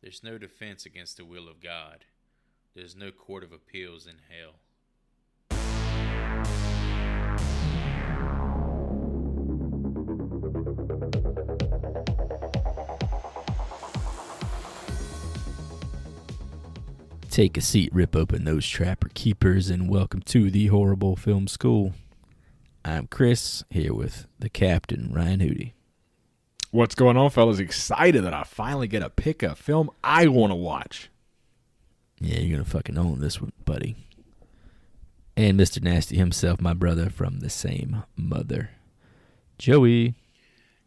There's no defense against the will of God. There's no court of appeals in hell. Take a seat, rip open those trapper keepers, and welcome to the Horrible Film School. I'm Chris, here with the captain, Ryan Hootie. What's going on, fellas? Excited that I finally get to pick a film I want to watch. Yeah, you're going to fucking own this one, buddy. And Mr. Nasty himself, my brother from the same mother, Joey.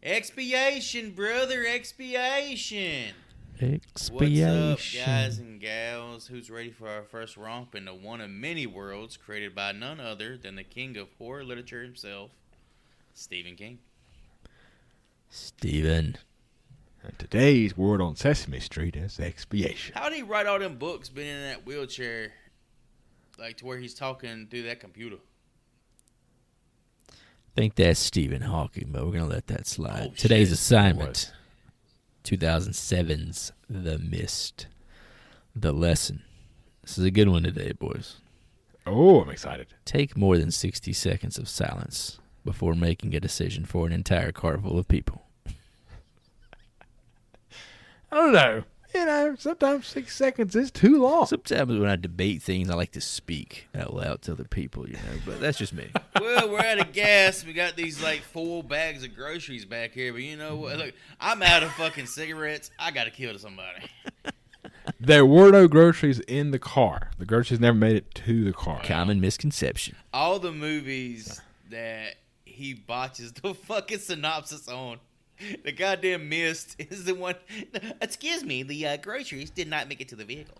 Expiation, brother, expiation. Expiation. What's up, guys and gals? Who's ready for our first romp into one of many worlds created by none other than the king of horror literature himself, Stephen King? Stephen. And today's word on Sesame Street is expiation. How did he write all them books being in that wheelchair, like to where he's talking through that computer? I think that's Stephen Hawking, but we're going to let that slide. Oh, Today's shit. assignment, 2007's The Mist. The lesson. This is a good one today, boys. Oh, I'm excited. Take more than 60 seconds of silence before making a decision for an entire car full of people. I don't know. Sometimes 6 seconds is too long. Sometimes when I debate things, I like to speak out loud to other people, but that's just me. Well, we're out of gas. We got these like 4 bags of groceries back here, but you know what? Look, I'm out of fucking cigarettes. I gotta kill somebody. There were no groceries in the car. The groceries never made it to the car. Common misconception. All the movies that he botches the fucking synopsis on. The goddamn Mist is the one. Excuse me, the groceries did not make it to the vehicle.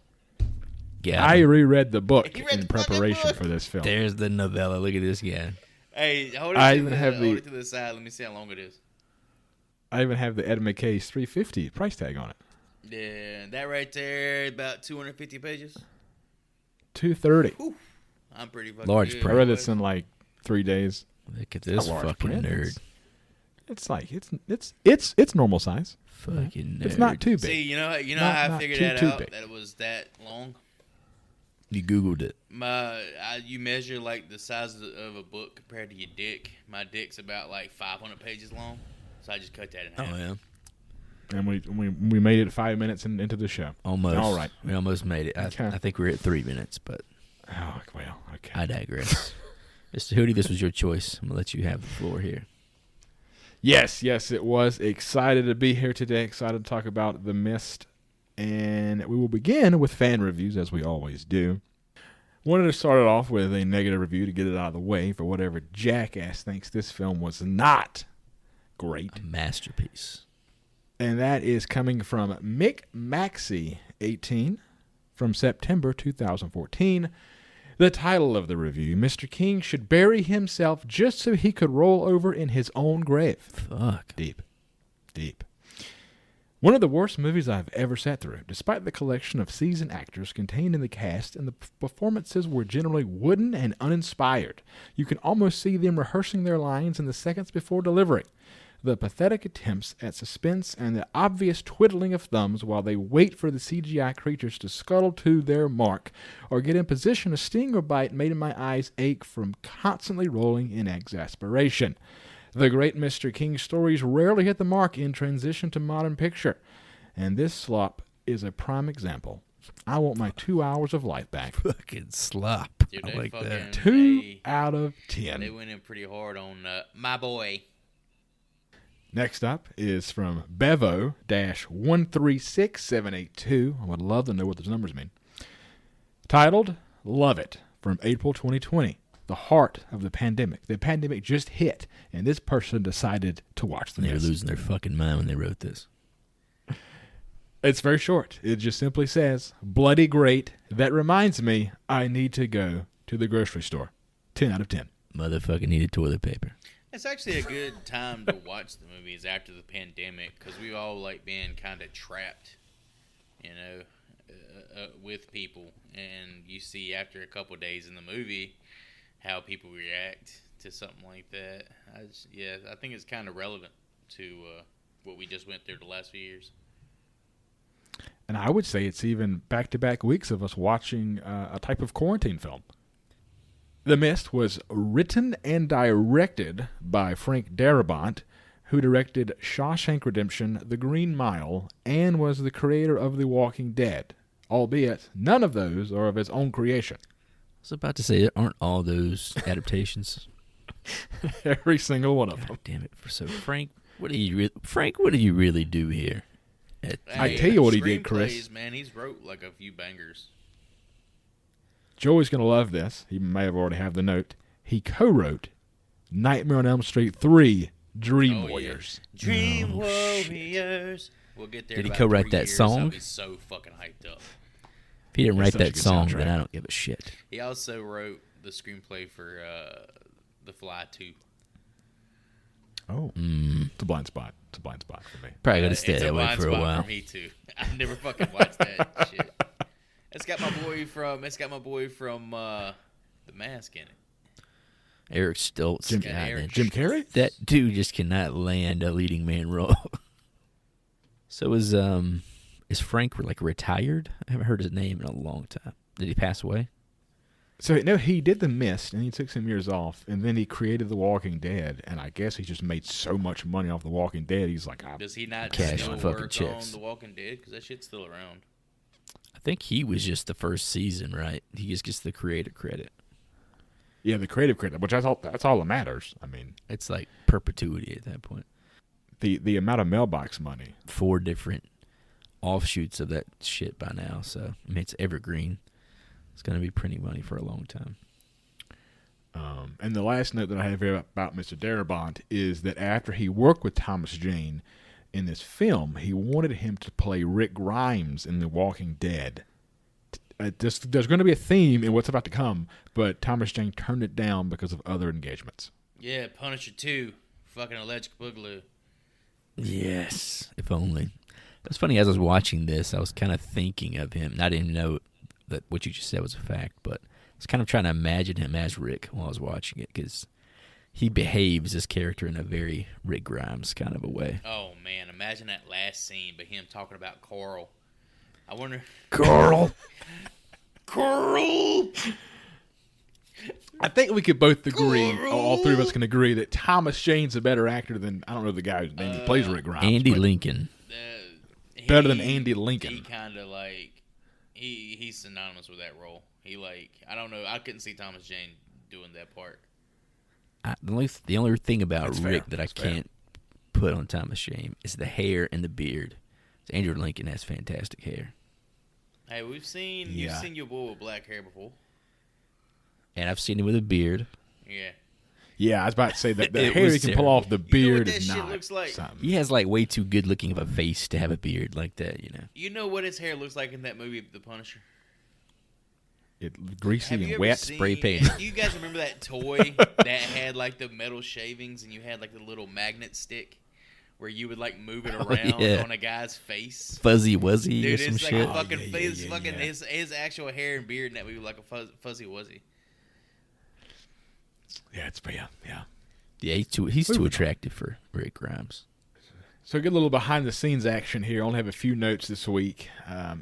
Yeah, I reread the book He read in the fucking preparation book? for this film. there's the novella. Look at this guy. Hey, hold I it, even to, have hold the- it to the side. Let me see how long it is. I even have the Ed McKay's $3.50 price tag on it. Yeah, that right there, about 250 pages. $2.30. Whew, I'm pretty fucking Large good. I print. read this in like 3 days. Look at this Not large fucking print. nerd. It's like it's normal size. Fucking nerd. It's not too big. See, you know how I Not figured too that out? big. That it was that long. You Googled it. You measure like the size of a book compared to your dick. My dick's about like 500 pages long, so I just cut that in half. Oh, yeah. And we made it 5 minutes into the show. Almost. All right. We almost made it. Okay. I think we're at 3 minutes, but Oh, well, okay. I digress. Mr. Hootie, this was your choice. I'm going to let you have the floor here. Yes, it was. Excited to be here today. Excited to talk about The Mist. And we will begin with fan reviews, as we always do. Wanted to start it off with a negative review to get it out of the way for whatever jackass thinks this film was not great. A masterpiece. And that is coming from Mick Maxey, 18, from September 2014. The title of the review, Mr. King should bury himself just so he could roll over in his own grave. Fuck. Deep. One of the worst movies I've ever sat through, despite the collection of seasoned actors contained in the cast, and the performances were generally wooden and uninspired. You can almost see them rehearsing their lines in the seconds before delivering. The pathetic attempts at suspense and the obvious twiddling of thumbs while they wait for the CGI creatures to scuttle to their mark or get in position to sting or bite made my eyes ache from constantly rolling in exasperation. The great Mr. King stories rarely hit the mark in transition to modern picture, and this slop is a prime example. I want my 2 hours of life back. Fucking slop. Dude, I they like fucking- that. 2 out of They 10. went in pretty hard on my boy. Next up is from Bevo-136782. I would love to know what those numbers mean. Titled, Love It, from April 2020. The heart of the pandemic. The pandemic just hit, and this person decided to watch The They were Mist. losing their fucking mind when they wrote this. It's very short. It just simply says, bloody great. That reminds me, I need to go to the grocery store. 10 out of 10. Motherfucking needed toilet paper. It's actually a good time to watch the movies after the pandemic because we've all like been kind of trapped, with people, and you see after a couple days in the movie how people react to something like that. I think it's kind of relevant to what we just went through the last few years. And I would say it's even back-to-back weeks of us watching a type of quarantine film. The Mist was written and directed by Frank Darabont, who directed Shawshank Redemption, The Green Mile, and was the creator of The Walking Dead, albeit none of those are of his own creation. I was about to say, aren't all those adaptations? Every single one of them. God damn it! So Frank, what do you really do here? I tell you what he did, Chris. Man, he's wrote like a few bangers. Joey's going to love this. He may have already have the note. He co-wrote Nightmare on Elm Street 3, Dream Warriors. Yeah. Dream Warriors. We'll get there. Did he co-write that song? I'll be so fucking hyped up. If he didn't write that song, then I don't give a shit. He also wrote the screenplay for The Fly 2. Oh. It's a blind spot. It's a blind spot for me. Probably going to stay that way for a while. For me too. I never fucking watched that shit. It's got my boy from The Mask in it. Eric Stoltz. Jim Carrey? That dude just cannot land a leading man role. So is Frank like retired? I haven't heard his name in a long time. Did he pass away? So, no, he did The Mist, and he took some years off, and then he created The Walking Dead, and I guess he just made so much money off The Walking Dead, he's like, does he not cash still fucking work chicks. on The Walking Dead? Because that shit's still around. I think he was just the first season, right? He just gets the creator credit. Yeah, the creative credit, which that's all that matters. I mean, it's like perpetuity at that point. The amount of mailbox money. 4 different offshoots of that shit by now, so I mean it's evergreen. It's going to be printing money for a long time. And the last note that I have here about Mr. Darabont is that after he worked with Thomas Jane in this film, he wanted him to play Rick Grimes in The Walking Dead. There's going to be a theme in what's about to come, but Thomas Jane turned it down because of other engagements. Yeah, Punisher 2, fucking Electric Boogaloo. Yes, if only. It was funny, as I was watching this, I was kind of thinking of him. And I didn't know that what you just said was a fact, but I was kind of trying to imagine him as Rick while I was watching it, because he behaves this character in a very Rick Grimes kind of a way. Oh, man, imagine that last scene, but him talking about Carl. I wonder... Carl! Carl! I think we could both agree, all three of us can agree, that Thomas Jane's a better actor than, I don't know the guy's name who plays Rick Grimes. Andy Lincoln. Better than Andy Lincoln. He kind of like... He's synonymous with that role. He like... I don't know. I couldn't see Thomas Jane doing that part. The only thing about That's Rick fair. that I That's fair. can't put on Thomas Jane is the hair and the beard. Andrew Lincoln has fantastic hair. Hey, you've seen your boy with black hair before. And I've seen him with a beard. Yeah. Yeah, I was about to say that the It hair was he can terrible. pull off, the You know what beard that is shit not looks like? something. He has like way too good looking of a face to have a beard like that, you know. You know what his hair looks like in that movie, The Punisher? It greasy Have you and ever wet. seen, spray paint. Do you guys remember that toy that had like the metal shavings and you had like the little magnet stick where you would like move it around yeah. on a guy's face? Fuzzy Wuzzy Dude, or some it's like shit. a fucking yeah, face, yeah, fucking yeah. his actual hair and beard in that movie like a fuzzy wuzzy. Yeah, yeah. Yeah, he's too Moving attractive for Rick Grimes. So get a little behind the scenes action here. I only have a few notes this week.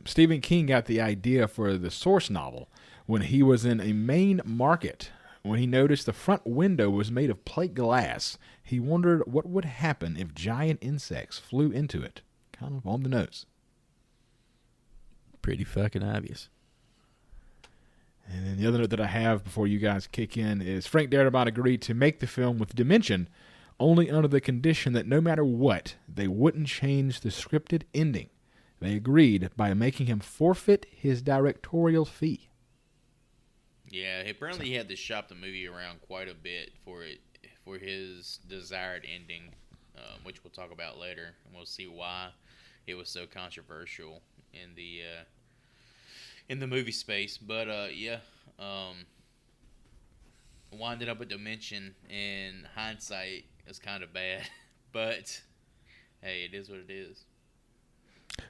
Stephen King got the idea for the source novel when he was in a Maine market. When he noticed the front window was made of plate glass, he wondered what would happen if giant insects flew into it. Kind of on the nose. Pretty fucking obvious. And then the other note that I have before you guys kick in is Frank Darabont agreed to make the film with Dimension only under the condition that no matter what, they wouldn't change the scripted ending. They agreed by making him forfeit his directorial fee. Yeah, apparently he had to shop the movie around quite a bit for his desired ending, which we'll talk about later, and we'll see why it was so controversial in the movie space. But winding up with Dimension in hindsight is kind of bad, but hey, it is what it is.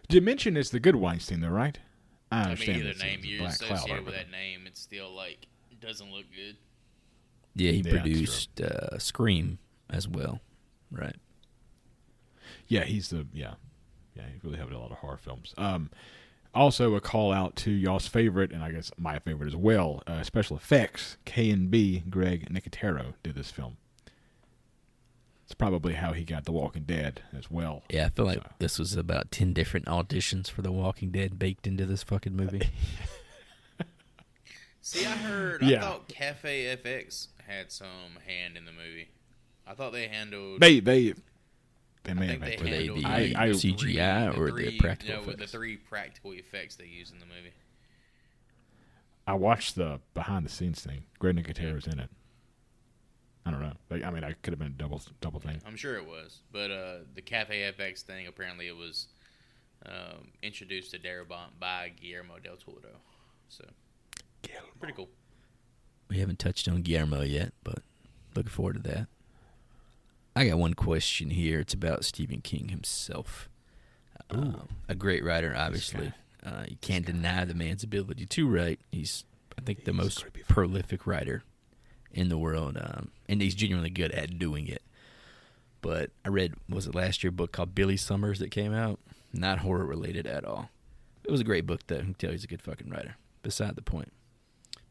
Dimension is the good Weinstein, though, right? I I understand. mean, either it's name a you're Black Cloud or associated with whatever. that name, it's still like doesn't look good. Yeah, he Yeah, that's produced Scream as well, right? Yeah, he's the Yeah, he really helped a lot of horror films. Also, a call out to y'all's favorite, and I guess my favorite as well, special effects. K&B, Greg Nicotero, did this film. It's probably how he got The Walking Dead as well. Yeah, I feel like this was about 10 different auditions for The Walking Dead baked into this fucking movie. See, I thought Cafe FX had some hand in the movie. I thought they handled... They may have they handled handled CGI or the practical effects? The 3 practical effects they used in the movie. I watched the behind-the-scenes thing. Greg Nicotero's in it. I don't know. I could have been a double thing. I'm sure it was. But the Cafe FX thing, apparently it was introduced to Darabont by Guillermo del Toro. So, pretty cool. We haven't touched on Guillermo yet, but looking forward to that. I got one question here. It's about Stephen King himself. A great writer, obviously. You can't deny the man's ability to write. He's, I think, the most prolific writer in the world, and he's genuinely good at doing it. But I read, was it last year, a book called Billy Summers that came out? Not horror related at all. It was a great book, though. I can tell he's a good fucking writer. Beside the point.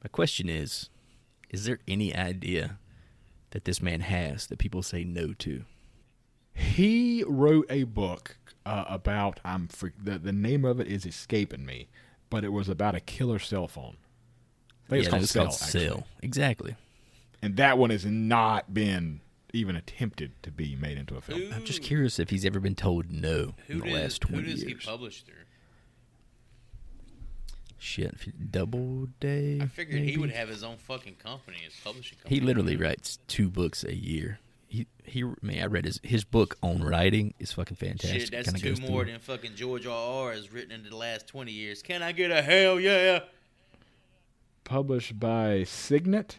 My question is there any idea that this man has that people say no to? He wrote a book about, the name of it is escaping me, but it was about a killer cell phone. I think it's called Cell. Exactly. And that one has not been even attempted to be made into a film. I'm just curious if he's ever been told no in the last 20 years. Who does he publish through? Shit, Doubleday? I figured maybe? he would have his own fucking company, his publishing company. He literally writes 2 books a year. I read his book on writing is fucking fantastic. Shit, that's 2 more than fucking George R.R. has written in the last 20 years. Can I get a hell yeah? Published by Signet.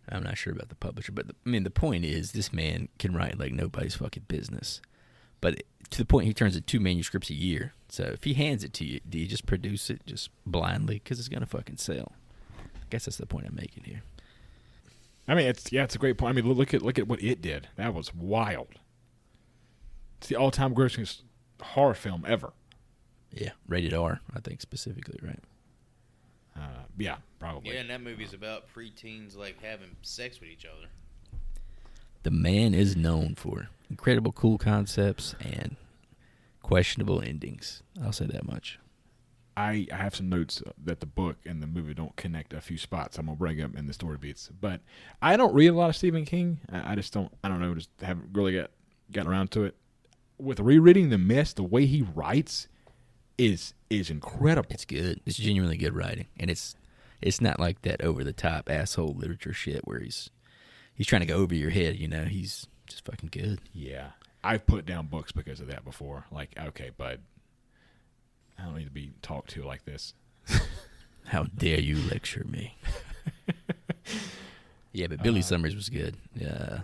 I'm not sure about the publisher, but the point is this man can write like nobody's fucking business. But to the point he turns in 2 manuscripts a year. So if he hands it to you, do you just produce it just blindly because it's going to fucking sell? I guess that's the point I'm making here. I mean, it's a great point. I mean, look at what it did. That was wild. It's the all-time grossing horror film ever. Yeah, rated R, I think specifically, right? Yeah, probably. Yeah, and that movie's about preteens like having sex with each other. The man is known for incredible cool concepts and questionable endings. I'll say that much. I have some notes that the book and the movie don't connect a few spots. I'm going to bring up in the story beats. But I don't read a lot of Stephen King. I just don't know, just haven't really gotten around to it. With rereading The Mist, the way he writes is incredible. It's good. It's genuinely good writing. And it's not like that over-the-top asshole literature shit where he's trying to go over your head, you know. He's just fucking good. Yeah. I've put down books because of that before. Like, okay, bud, I don't need to be talked to like this. How dare you lecture me? Yeah, but Billy Summers was good. Yeah,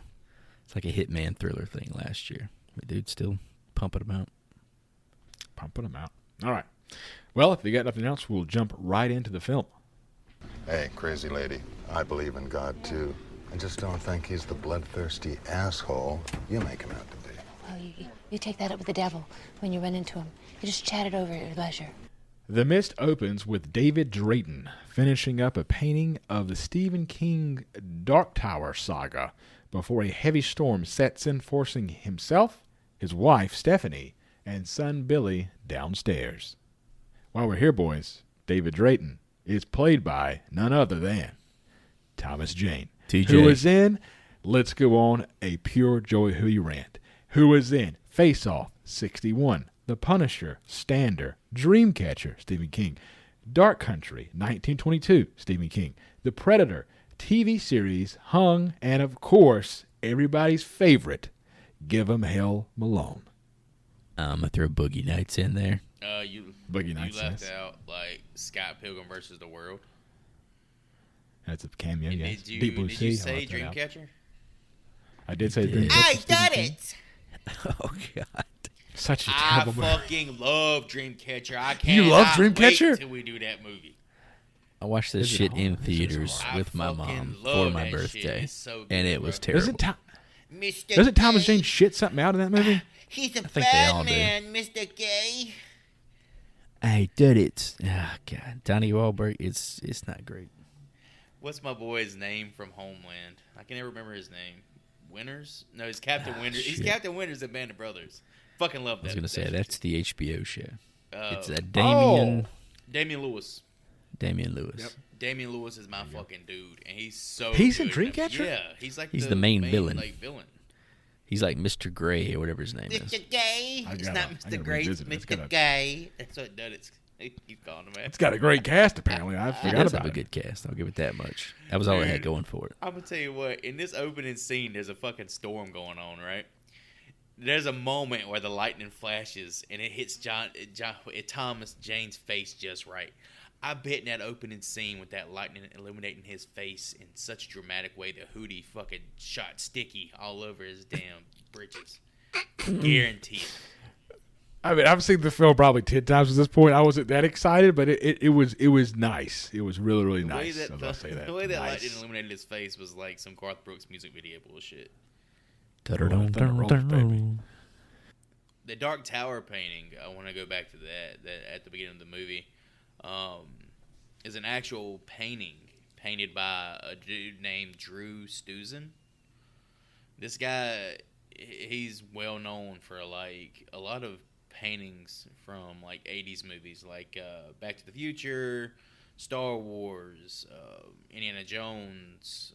it's like a Hitman thriller thing last year. But dude's still pumping them out. All right. Well, if you got nothing else, we'll jump right into the film. Hey, crazy lady. I believe in God, too. I just don't think he's the bloodthirsty asshole you make him out to be. Well, you take that up with the devil when you run into him. You just chat it over at your leisure. The Mist opens with David Drayton finishing up a painting of the Stephen King Dark Tower saga before a heavy storm sets in, forcing himself, his wife, Stephanie, and son, Billy, downstairs. While we're here, boys, David Drayton is played by none other than Thomas Jane, TJ. who is in, let's go on a pure Joey Hooey rant, who is in Face Off 61, The Punisher, Stander, Dreamcatcher, Stephen King, Dark Country, 1922, Stephen King, The Predator, TV series, Hung, and of course, everybody's favorite, Give 'em Hell Malone. I'm going to throw Boogie Nights in there. Boogie Nights, you left yes. out like Scott Pilgrim versus the World. That's a cameo, And yes. did Deep Blue you Sea. say Dreamcatcher? I did say did. Dreamcatcher. I Stephen done King. it. Oh, God. Such a I terrible movie. fucking love Dreamcatcher. I can't. You love Dreamcatcher? Wait till we do that movie. I watched this Is it shit hard? in This is theaters hard. with I my fucking mom love for my that shit. birthday, It's so good, and it was bro. terrible. Doesn't Thomas Jane shit something out in that movie? He's a think they all bad do. man, Mr. Gay. I did it. Ah, God, Donnie Wahlberg. It's not great. What's my boy's name from Homeland? I can never remember his name. Winters? No, he's Captain Winters. He's shit. Captain Winters in Band of Brothers. Fucking love that. I was gonna say that that's the HBO show. It's Oh. Damian Lewis. Damian Lewis. Yep. Damian Lewis is my fucking dude, and he's so. He's in good Dreamcatcher? Yeah, he's like He's the main villain. Like, villain. He's like Mr. Gray or whatever his name is. Mr. Gay. I It's gotta- not I Mr. gotta Gray. It's revisit it. It's Mr. gotta- Gay. That's what Duddits keep calling him. It's got a great cast, apparently. I It forgot does about have a it. good cast. I'll give it that much. That was all it had Dude. going for it. I'm gonna tell you what. In this opening scene, there's a fucking storm going on, right? There's a moment where the lightning flashes and it hits Thomas Jane's face just right. I bet in that opening scene with that lightning illuminating his face in such a dramatic way that Hootie fucking shot Sticky all over his damn britches. Guaranteed. I mean, I've seen the film probably 10 times at this point. I wasn't that excited, but it was nice. It was really, really The way nice. that, I'll say that. the way that Nice. lightning illuminated his face was like some Garth Brooks music video bullshit. Thunder rolls, baby. The Dark Tower painting, I want to go back to that at the beginning of the movie, is an actual painting painted by a dude named Drew Stuzan. This guy, he's well known for like a lot of paintings from like 80s movies like Back to the Future, Star Wars, Indiana Jones.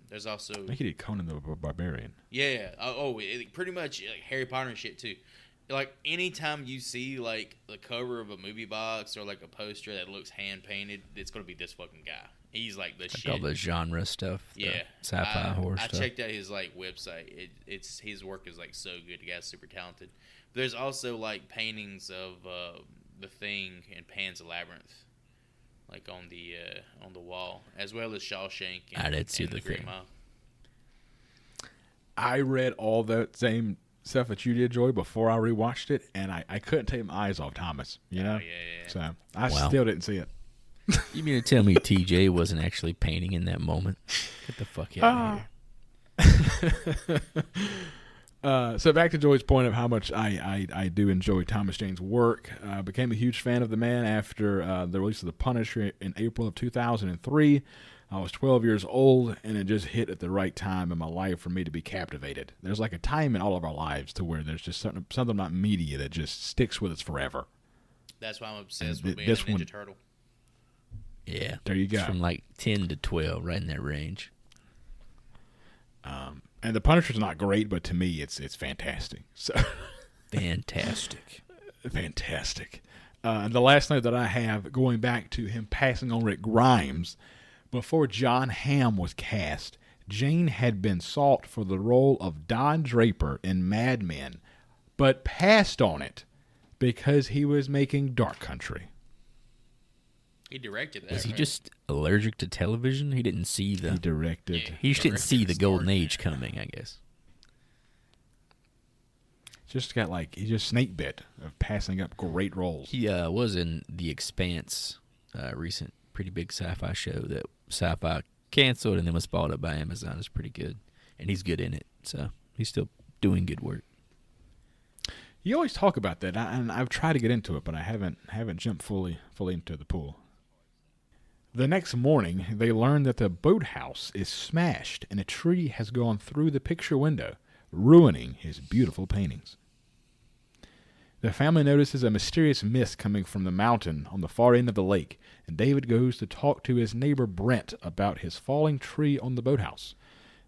There's also I think he did Conan the Barbarian. pretty much like Harry Potter and shit too. Like anytime you see like the cover of a movie box or like a poster that looks hand painted, it's gonna be this fucking guy. He's like the shit. Like all the genre stuff. the Yeah, sci-fi horror I stuff. checked out his like website. It's his work is like so good. The guy's super talented. There's also like paintings of the Thing and Pan's Labyrinth, like on the wall, as well as Shawshank. And, I did see and The Green Thing. Mile. I read all that same stuff that you did, Joy, before I rewatched it, and I couldn't take my eyes off Thomas. You know, yeah. so I Wow. still didn't see it. You mean to tell me TJ wasn't actually painting in that moment? Get the fuck out of here. So back to Joy's point of how much I do enjoy Thomas Jane's work. Became a huge fan of the man after the release of The Punisher in April of 2003. I was 12 years old, and it just hit at the right time in my life for me to be captivated. There's like a time in all of our lives to where there's just something about media that just sticks with us forever. That's why I'm obsessed And with being a this Ninja one- Turtle. Yeah. There you go. It's from like 10 to 12, right in that range. And The Punisher's not great, but to me, it's fantastic. So Fantastic. fantastic. And the last note that I have, going back to him passing on Rick Grimes, before John Hamm was cast, Jane had been sought for the role of Don Draper in Mad Men, but passed on it because he was making Dark Country. He directed that. Was he right? just allergic to television? He didn't see He the. directed. Yeah. He just didn't see the Directed golden Star age Trek. coming, I guess. Just got like, he just snake bit of passing up great roles. He was in The Expanse, recent pretty big sci-fi show that sci-fi canceled and then was bought up by Amazon. It's pretty good, and he's good in it, so he's still doing good work. You always talk about that, and I've tried to get into it, but I haven't jumped fully into the pool. The next morning, they learn that the boathouse is smashed and a tree has gone through the picture window, ruining his beautiful paintings. The family notices a mysterious mist coming from the mountain on the far end of the lake, and David goes to talk to his neighbor Brent about his falling tree on the boathouse.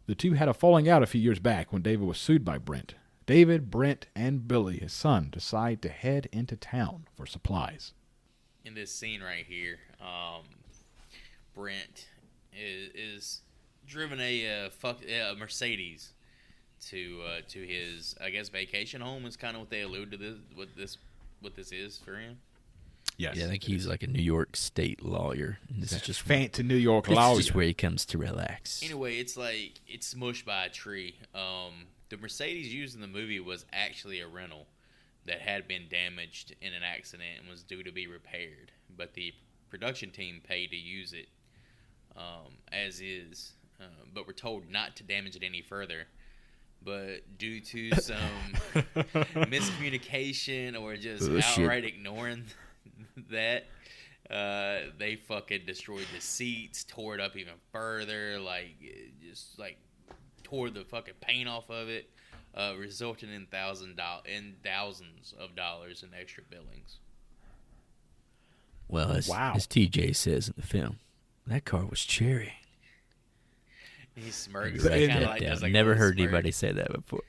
The two had a falling out a few years back when David was sued by Brent. David, Brent, and Billy, his son, decide to head into town for supplies. In this scene right here, Brent is driven a Mercedes to his, I guess, vacation home is kind of what they allude to what this is for him. Yes. Yeah, I think he's like a New York State lawyer. And this is just fancy New York this is lawyer. just where he comes to relax. Anyway, it's like it's smushed by a tree. The Mercedes used in the movie was actually a rental that had been damaged in an accident and was due to be repaired. But the production team paid to use it as is, but were told not to damage it any further but due to some miscommunication or just outright ignoring that, they fucking destroyed the seats, tore it up even further, just tore the fucking paint off of it, resulting in thousands of dollars in extra billings. Well, as TJ says in the film, that car was cherry. He smirks. Never heard anybody say that before.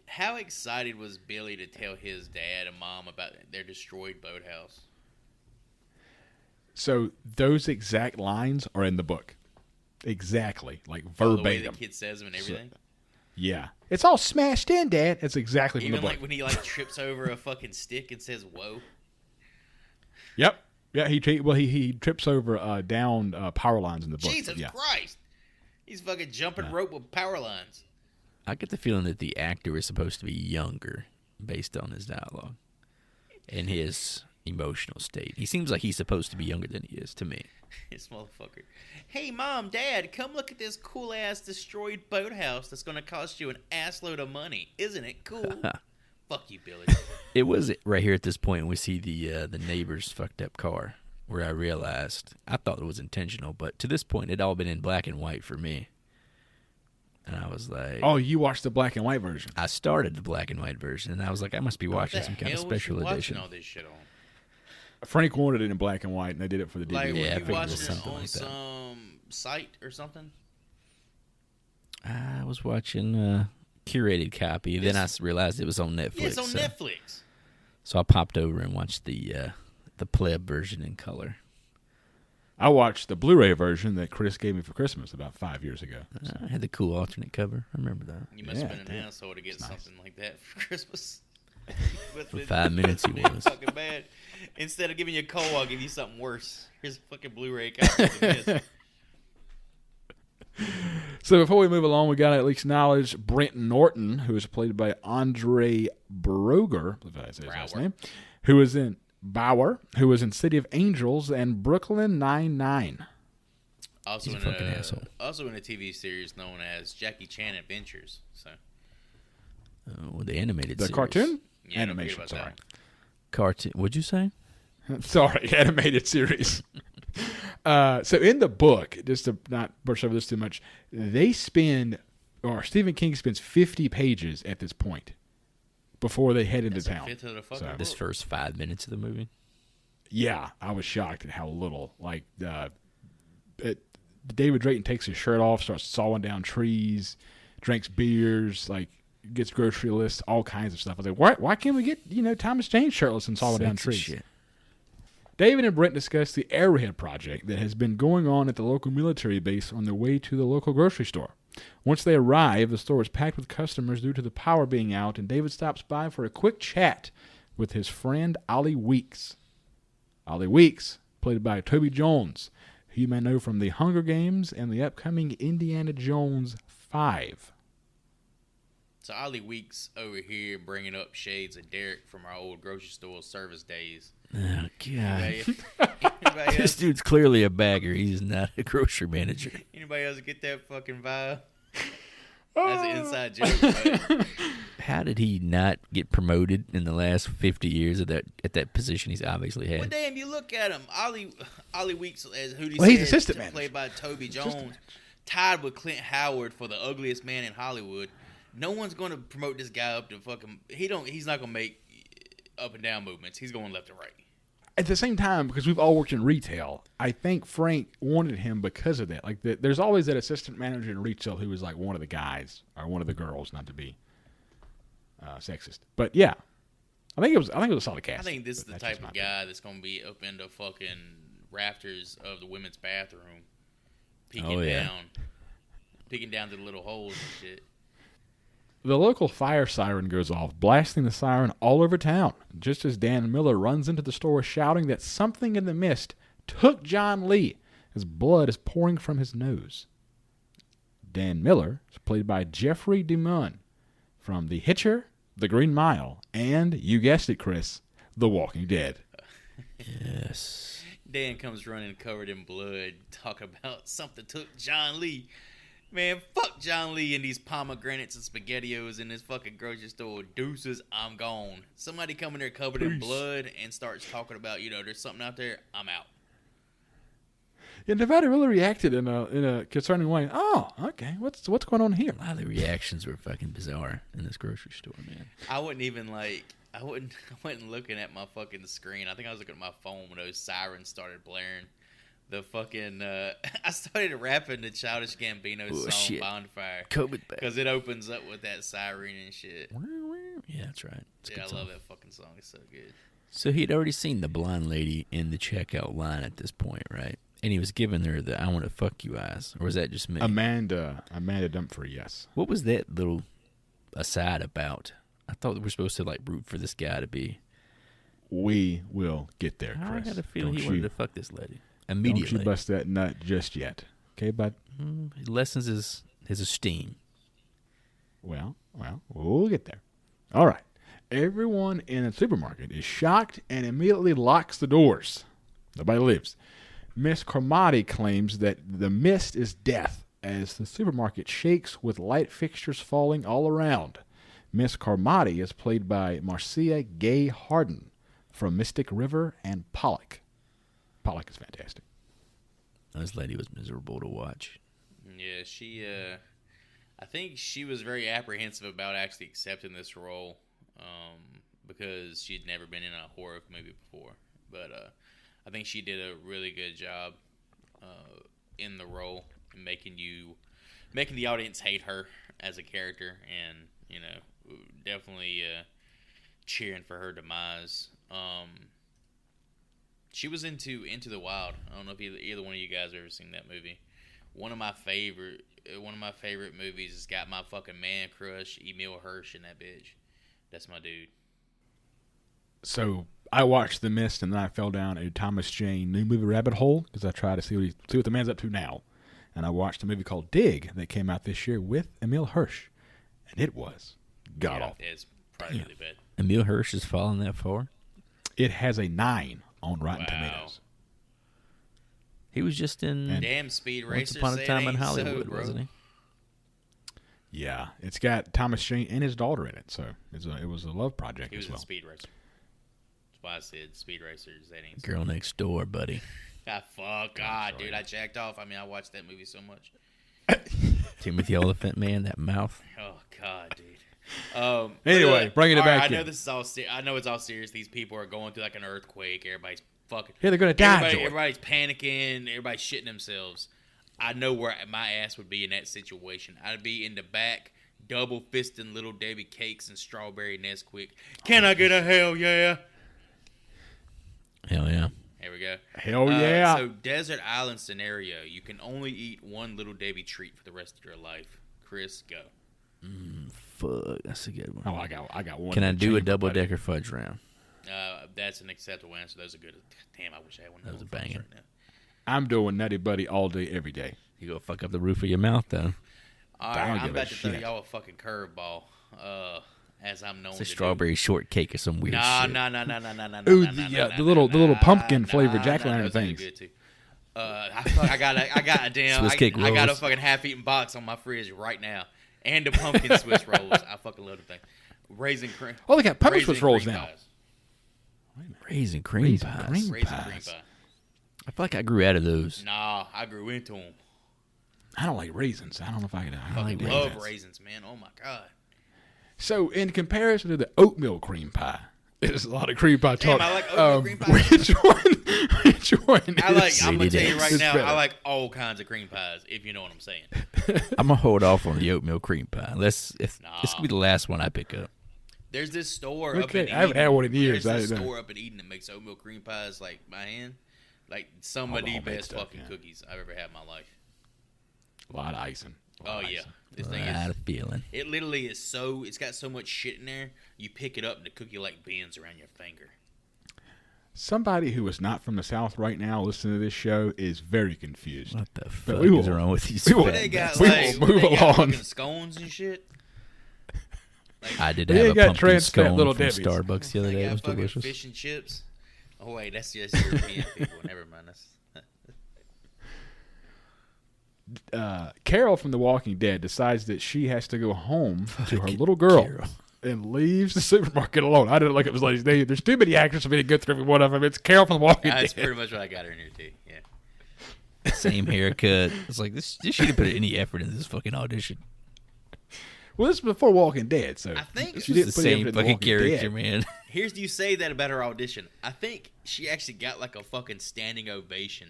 How excited was Billy to tell his dad and mom about their destroyed boathouse? So those exact lines are in the book. Exactly. Like verbatim. The way the kid says them and everything? Yeah. It's all smashed in, Dad. It's exactly from the book. Even when he trips over a fucking stick and says, whoa. Yep. Yeah, he trips over down power lines in the book. Jesus Christ. He's fucking jumping rope with power lines. I get the feeling that the actor is supposed to be younger based on his dialogue and his emotional state. He seems like he's supposed to be younger than he is to me. This motherfucker. Hey, Mom, Dad, come look at this cool-ass destroyed boathouse that's going to cost you an assload of money. Isn't it cool? Fuck you, Billy. It was right here at this point when we see the neighbor's fucked up car where I realized, I thought it was intentional, but to this point it all been in black and white for me. And I was like... Oh, you watched the black and white version? I started the black and white version, and I was like, I must be watching some kind of special edition. All this shit on? Frank wanted it in black and white, and they did it for the DVD. Yeah, I figured watching it was something on like that. Some site or something? I was watching a curated copy. Then I realized it was on Netflix. Yeah, it's on Netflix. So I popped over and watched the pleb version in color. I watched the Blu-ray version that Chris gave me for Christmas about 5 years ago. I had the cool alternate cover. I remember that. You must have been an asshole to get something like that for Christmas. For 5 minutes he was. Fucking bad. Instead of giving you a coal, I'll give you something worse. Here's a fucking Blu-ray copy of this. So before we move along, we got to at least acknowledge Brent Norton, who is played by Andre Broger, if I say his last name, who was in Bauer, who was in City of Angels and Brooklyn Nine-Nine. Also He's a fucking asshole. Also in a TV series known as Jackie Chan Adventures. So. The animated the series. cartoon? Yeah, animation, sorry. Cartoon. What'd you say? Sorry, animated series. So in the book, just to not brush over this too much, Stephen King spends 50 pages at this point before they head into town. This first 5 minutes of the movie? Yeah, I was shocked at how little. Like, David Drayton takes his shirt off, starts sawing down trees, drinks beers, gets grocery lists, all kinds of stuff. I was like, why can't we get, Thomas Jane shirtless and sawing down trees? Shit. David and Brent discuss the Arrowhead project that has been going on at the local military base on their way to the local grocery store. Once they arrive, the store is packed with customers due to the power being out, and David stops by for a quick chat with his friend Ollie Weeks. Ollie Weeks, played by Toby Jones, who you may know from The Hunger Games and the upcoming Indiana Jones 5. So Ollie Weeks over here bringing up shades of Derek from our old grocery store service days. Oh, God. Anybody This else? dude's clearly a bagger. He's not a grocery manager. Anybody else get that fucking vibe? That's an inside joke. But How did he not get promoted in the last 50 years at that position he's obviously had? well, damn, you look at him. Ollie Weeks, as Hootie Well, said, he's assistant manager. played by Toby Jones, tied with Clint Howard for the ugliest man in Hollywood. No one's going to promote this guy up to fucking. He's not going to make up and down movements. He's going left and right. At the same time, because we've all worked in retail, I think Frank wanted him because of that. There's always that assistant manager in retail who is like one of the guys or one of the girls, not to be sexist. But yeah, I think it was a solid cast. I think this is the type of guy that's going to be up in the fucking rafters of the women's bathroom, peeking down to the little holes and shit. The local fire siren goes off, blasting the siren all over town, just as Dan Miller runs into the store shouting that something in the mist took John Lee, as blood is pouring from his nose. Dan Miller is played by Jeffrey DeMunn from The Hitcher, The Green Mile, and, you guessed it, Chris, The Walking Dead. Yes. Dan comes running covered in blood, talking about something took John Lee. Man, fuck John Lee and these pomegranates and SpaghettiOs in this fucking grocery store. Deuces, I'm gone. Somebody come in there covered in blood and starts talking about, there's something out there, I'm out. Yeah, Nevada really reacted in a concerning way. Oh, okay. What's going on here? A lot of the reactions were fucking bizarre in this grocery store, man. I wasn't looking at my fucking screen. I think I was looking at my phone when those sirens started blaring. The fucking, I started rapping the Childish Gambino song, shit. Bonfire. COVID back. Because it opens up with that siren and shit. Yeah, that's right. Yeah, I love that fucking song. It's so good. So he'd already seen the blonde lady in the checkout line at this point, right? And he was giving her the "I want to fuck you" eyes, or was that just me? Amanda Dumfrey, yes. What was that little aside about? I thought we were supposed to root for this guy to be. We will get there, Chris. I had a feeling he wanted to fuck this lady Don't immediately. you bust that nut just yet, okay, bud? He lessens his esteem. Well, we'll get there. All right. Everyone in the supermarket is shocked and immediately locks the doors. Nobody lives. Miss Carmody claims that the mist is death as the supermarket shakes with light fixtures falling all around. Miss Carmody is played by Marcia Gay Harden from Mystic River and Pollock. Pollock is fantastic. This lady was miserable to watch. Yeah, she, I think she was very apprehensive about actually accepting this role because she'd never been in a horror movie before. But I think she did a really good job in the role, making the audience hate her as a character, and definitely cheering for her demise. She was into the Wild. I don't know if either one of you guys have ever seen that movie. One of my favorite movies has got my fucking man crush, Emil Hirsch, in that bitch. That's my dude. So I watched The Mist, and then I fell down a Thomas Jane new movie rabbit hole because I tried to see what the man's up to now. And I watched a movie called Dig that came out this year with Emil Hirsch, and it was god awful. It's probably really bad. Emil Hirsch has fallen that far. It has a 9 on Rotten Wow. Tomatoes. He was just in Damn, Speed Once Racer. Upon a say it Time in ain't Hollywood, so, bro. wasn't he? Yeah, it's got Thomas Jane and his daughter in it, so it was a love project He was as well. in Speed Racer. That's why I said Speed Racers. That ain't Girl Next Door, buddy. fuck God, dude. I jacked off. I mean, I watched that movie so much. Timothy Oliphant, man, that mouth. Oh God, dude. Anyway, bringing it all right, back I know in. this is all. I know it's all serious. These people are going through like an earthquake. Everybody's fucking. Yeah, they're gonna die, Joy. Everybody's panicking. Everybody's shitting themselves. I know where my ass would be in that situation. I'd be in the back, double fisting Little Debbie cakes and strawberry Nesquik. Can I get a hell yeah? Hell yeah. There we go. Hell yeah. So desert island scenario. You can only eat one Little Debbie treat for the rest of your life. Chris, go. Fuck, that's a good one. Oh, I got one. Can I in the do a chamber, double-decker fudge round? That's an acceptable answer. Those are good. Damn, I wish I had one of That was those a banger. right now. I'm doing Nutty Buddy all day, every day. You go fuck up the roof of your mouth, though. All I right, don't I'm give a about to throw shit. y'all a fucking curveball. As I'm known It's a to strawberry shortcake or some weird No, shit. No. Ooh, the little pumpkin flavored jack-o'-lantern things. Good too. I got a damn. Swiss cake I got a rolls. fucking half-eaten box on my fridge right now, and the pumpkin Swiss rolls. I fucking love the thing. Raisin cream. Oh, they got pumpkin raisin Swiss rolls cream now. pies. Raisin cream Raisin pies. cream Raisin pies. cream pie. I feel like I grew out of those. Nah, I grew into them. I don't like raisins. I don't know if I can. I Fucking like love raisins. raisins, man. Oh my God. So, in comparison to the oatmeal cream pie, there's a lot of cream pie Damn, talk. I like oatmeal cream pie. Which one? I'm gonna See, tell you right it's now, better. I like all kinds of cream pies, if you know what I'm saying. I'm gonna hold off on the oatmeal cream pie. This Nah. could be the last one I pick up. There's this store up Okay, in I haven't Eden. had one in years. There's I this didn't know. store up in Eden that makes oatmeal cream pies like by hand. Like some All of the the homemade best stuff, fucking yeah. cookies I've ever had in my life. A lot of icing. A lot Oh of yeah. icing. This thing I had is a feeling. it literally is so it's got so much shit in there, you pick it up and the cookie like bends around your finger. Somebody who is not from the South right now listening to this show is very confused. What the But fuck we will- is wrong with these? we will- fat They got We will bastards? like move they got along. fucking scones and shit. I did They have ain't a got pumpkin trans fat scone Little from Debbie's. Starbucks the other They day. It got was fucking delicious. fish and chips. Oh wait, that's just European people. Never mind. That's Carol from The Walking Dead decides that she has to go home to her little girl Carol. and leaves the supermarket alone. I didn't look at this lady's name. There's too many actors for me to go through every one of them. It's Carol from The Walking That's Dead. pretty much what I got her in here too. Yeah. Same haircut. It's like this she didn't put any effort into this fucking audition. Well, this was before Walking Dead, so I think It's she the didn't put any same effort into fucking Walking character, Dead. man. Here's you say that about her audition. I think she actually got like a fucking standing ovation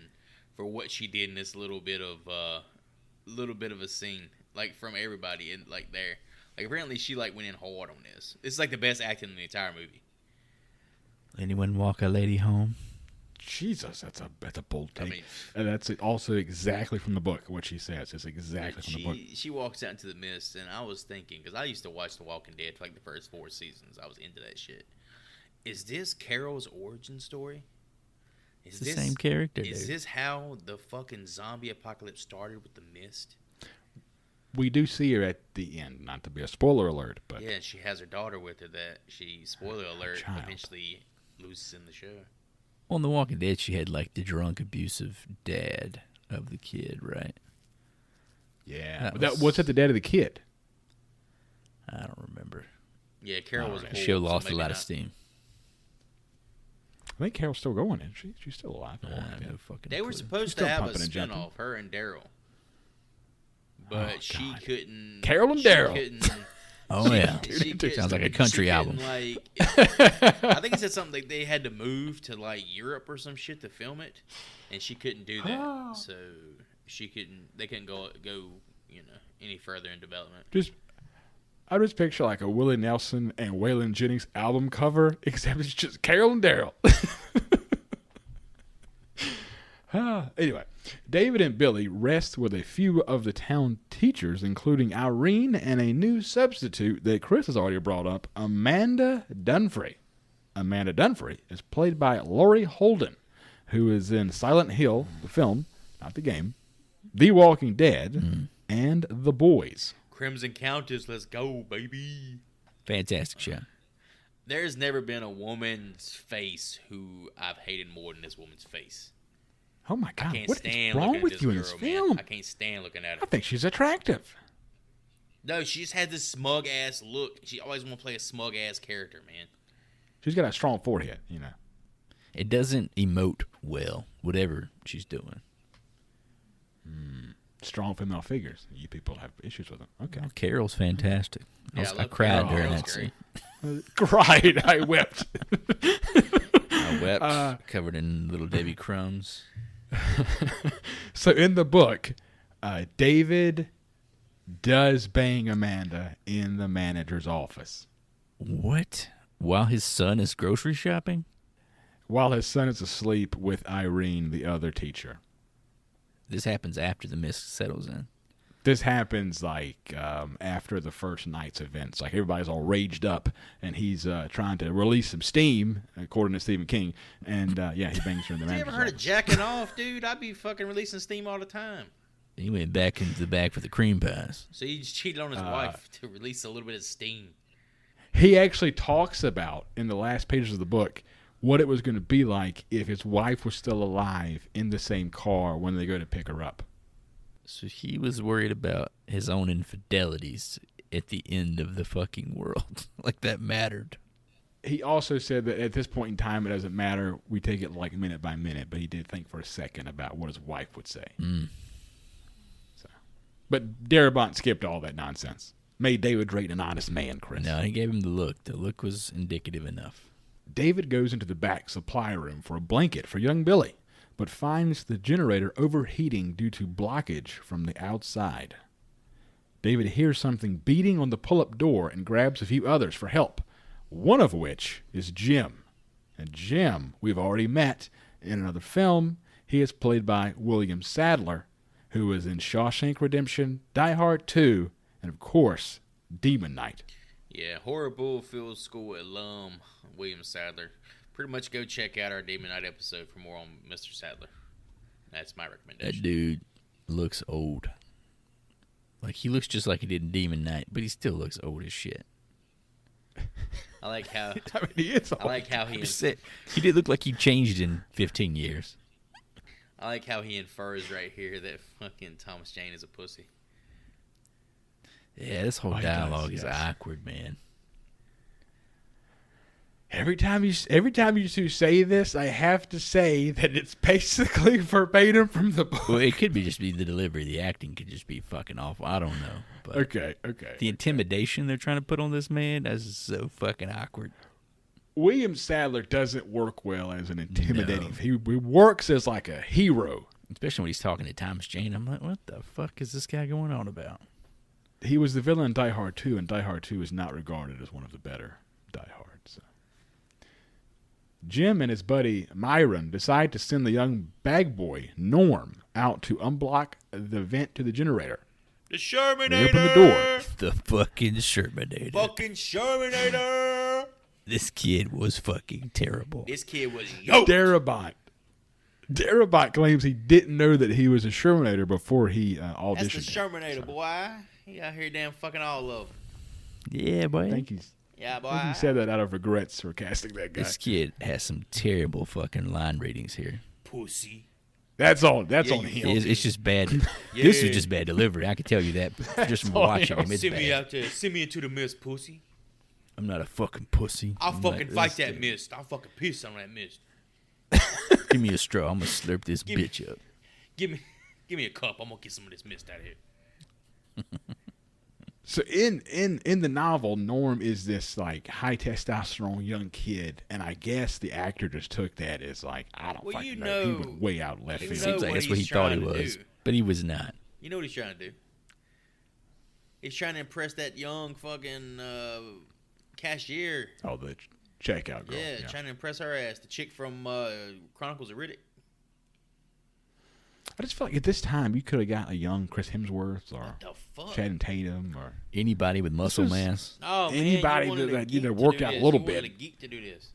for what she did in this little bit of a scene, like from everybody in like there. Like apparently she like went in hard on this. This is like the best acting in the entire movie. Anyone walk a lady home? Jesus, that's a bold take. I mean, And that's also exactly from the book. What she says is exactly from the book. she walks out into the mist, and I was thinking because I used to watch The Walking Dead for like the first 4 seasons. I was into that shit. Is this Carol's origin story? Is It's the same character, Is dude. this how the fucking zombie apocalypse started with the mist? We do see her at the end, not to be a spoiler alert, but Yeah, she has her daughter with her that she, spoiler alert, child. eventually loses in the show. Well, in The Walking Dead, she had like the drunk, abusive dad of the kid, right? yeah, That was- what's at the dead of the kid? I don't remember. Yeah, Carol was a She whore, so lost a maybe lot of not. steam. I think Carol's still going, isn't she? She's still alive. No fucking They were clue. supposed She's to still have a pumping and jumping. spinoff, her and Daryl. But Oh, she God. couldn't. Carol and she Daryl. couldn't- Oh yeah, she couldn't- sounds like a she country couldn't, album. Like, I think it said something like they had to move to like Europe or some shit to film it, and she couldn't do that. So she couldn't. They couldn't go any further in development. I just picture like a Willie Nelson and Waylon Jennings album cover, except it's just Carol and Daryl. Anyway, David and Billy rest with a few of the town teachers, including Irene and a new substitute that Chris has already brought up, Amanda Dunphy. Amanda Dunphy is played by Laurie Holden, who is in Silent Hill, the film, not the game, The Walking Dead, and The Boys. Crimson Countess, let's go, baby. Fantastic show. There's never been a woman's face who I've hated more than this woman's face. Oh my I God, can't what stand is wrong looking with at this you in girl, this man. film? I can't stand looking at I her. think she's attractive. No, she just had this smug ass look. She always want to play a smug ass character, man. She's got a strong forehead, you know. It doesn't emote well, whatever she's doing. Strong female figures. You people have issues with them. Okay. Well, Carol's fantastic. Yeah, I I love cried Carol. during Carol's that great. scene. Cried. I wept. I wept, covered in little Debbie crumbs. So in the book, David does bang Amanda in the manager's office What? While his son is grocery shopping? while his son is asleep with Irene, the other teacher. This happens after the mist settles in. This happens like after the first night's events. Like everybody's all raged up, and he's trying to release some steam, according to Stephen King. And he bangs her in the You manager's ever heard of office. jacking off, dude? I'd be fucking releasing steam all the time. He went back into the bag for the cream pies. So he just cheated on his wife to release a little bit of steam. He actually talks about, in the last pages of the book, what it was going to be like if his wife was still alive in the same car when they go to pick her up. So he was worried about his own infidelities at the end of the fucking world. Like that mattered. He also said that at this point in time, it doesn't matter. We take it like minute by minute, but he did think for a second about what his wife would say. So, but Darabont skipped all that nonsense. Made David Drayton an honest man, Chris. No, he gave him the look. The look was indicative enough. David goes into the back supply room for a blanket for young Billy, but finds the generator overheating due to blockage from the outside. David hears something beating on the pull-up door and grabs a few others for help, one of which is Jim. And Jim, we've already met in another film. He is played by William Sadler, who was in Shawshank Redemption, Die Hard 2, and of course, Demon Knight. Yeah, Horrible Field School alum William Sadler. Pretty much go check out our Demon Knight episode for more on Mr. Sadler. That's my recommendation. That dude looks old. Like, he looks just like he did in Demon Knight, but he still looks old as shit. I like how I mean, he is I like how he He did look like he changed in 15 years. I like how he infers right here that fucking Thomas Jane is a pussy. Yeah, this whole he does, dialogue is yes. awkward, man. Every time you two say this, I have to say that it's basically verbatim from the book. Well, it could be just be the delivery. The acting could just be fucking awful. I don't know. But Okay. the intimidation they're trying to put on this man, that's so fucking awkward. William Sadler doesn't work well as an intimidating. He works as like a hero. Especially when he's talking to Thomas Jane. I'm like, what the fuck is this guy going on about? He was the villain in Die Hard 2, and Die Hard 2 is not regarded as one of the better Die Hards. So. Jim and his buddy Myron decide to send the young bag boy, Norm, out to unblock the vent to the generator. The Shermanator! They open the door. The fucking Shermanator. Fucking Shermanator! This kid was fucking terrible. This kid was yoked. Darabont claims he didn't know that he was a Shermanator before he auditioned. That's the Shermanator, boy. He out here damn fucking all over. Yeah, boy. I think he said that out of regrets for casting that guy. This kid has some terrible fucking line ratings here. Pussy. That's on him. It's just bad. Yeah. This is just bad delivery. I can tell you that just from watching him. It's Send me bad. out there. Send me into the mist, pussy. I'm not a fucking pussy. I'll I'm fucking like, fight this that dude. mist. I'll fucking piss on that mist. Give me a straw. I'm gonna slurp this Give me- bitch up. Give me a cup. I'm gonna get some of this mist out of here. So in the novel, Norm is this like high testosterone young kid, and I guess the actor just took that as like I don't Well, fucking you know. He know- went way out left you field. know Seems like what that's what he he's thought he trying to was, do. but he was not. You know what he's trying to do? He's trying to impress that young fucking cashier. Oh, the checkout girl. Yeah, trying to impress her ass. The chick from Chronicles of Riddick. I just feel like at this time you could have got a young Chris Hemsworth or What the fuck? Channing Tatum or Anybody with muscle was- mass. Oh, man, Anybody you wanted that, a you know, geek to worked do out a this. little You wanted bit. a geek to do this.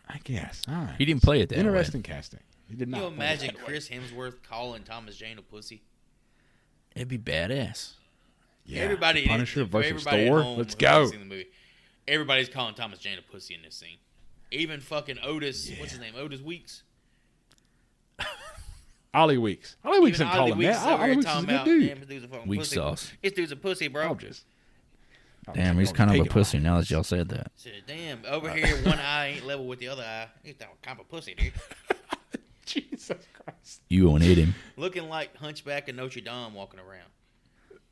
I guess. All right. He didn't play it that way. Interesting casting. He did Can not. you play it imagine that way. Chris Hemsworth calling Thomas Jane a pussy? It'd be badass. Yeah. Everybody, Punisher for versus everybody at Thor. home Let's who go. hasn't seen the movie, everybody's calling Thomas Jane a pussy in this scene. Even fucking Otis. What's his name? Otis Weeks. Ollie Weeks. Ollie Weeks Even didn't call Ollie him Weeks that. over Ollie here Weeks is a talking good about, dude. damn, this dude's a fucking Weak pussy. sauce. This dude's a pussy, bro. I'll just. Damn, he's kind of a pussy now that y'all said that. Said, damn, over here one eye ain't level with the other eye. He's that kind of a pussy, dude. Jesus Christ. You won't hit him. Looking like Hunchback of Notre Dame walking around.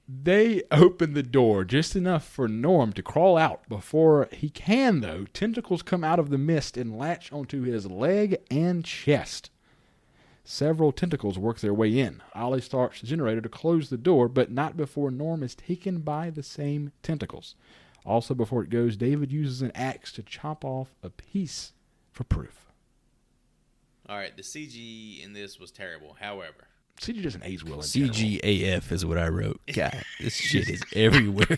They open the door just enough for Norm to crawl out. Before he can, though, tentacles come out of the mist and latch onto his leg and chest. Several tentacles work their way in. Ollie starts the generator to close the door, but not before Norm is taken by the same tentacles. Also, before it goes, David uses an axe to chop off a piece for proof. All right, the CG in this was terrible. However, CG doesn't age well in general. CGAF is what I wrote. God, this shit is everywhere.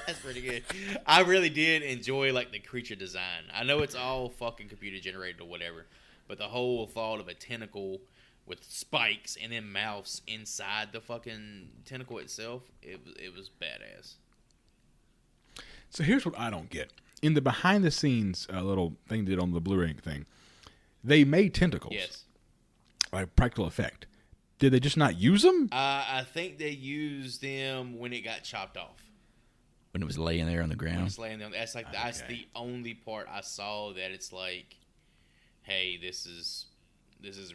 that's pretty good. I really did enjoy like the creature design. I know it's all fucking computer generated or whatever, but the whole thought of a tentacle with spikes and then mouths inside the fucking tentacle itself, it was badass. So here's what I don't get. In the behind the scenes little thing they did on the Blu-ray thing, they made tentacles. Yes. Like practical effect. Did they just not use them? I think they used them when it got chopped off. When it was laying there on the When ground. it's laying there. That's the only part I saw that it's like, hey, this is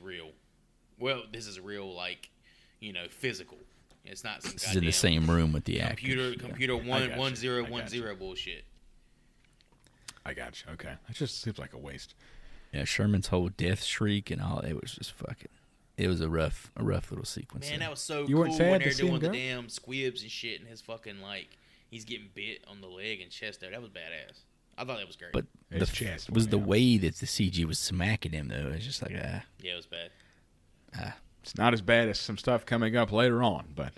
real. Well, this is real, like, you know, physical. It's not some This is in the same room with the actors. computer I got you. 1010 bullshit. I got you. Okay. That just seems like a waste. Yeah, Sherman's whole death shriek and all, it was just fucking. It was a rough little sequence. Man, there. that was so You cool weren't sad when to they're see him doing the go? damn squibs and shit, and his fucking like he's getting bit on the leg and chest there. That was badass. I thought that was great. But His the chest was went the out. way that the CG was smacking him though. It's just like yeah, it was bad. It's not as bad as some stuff coming up later on, but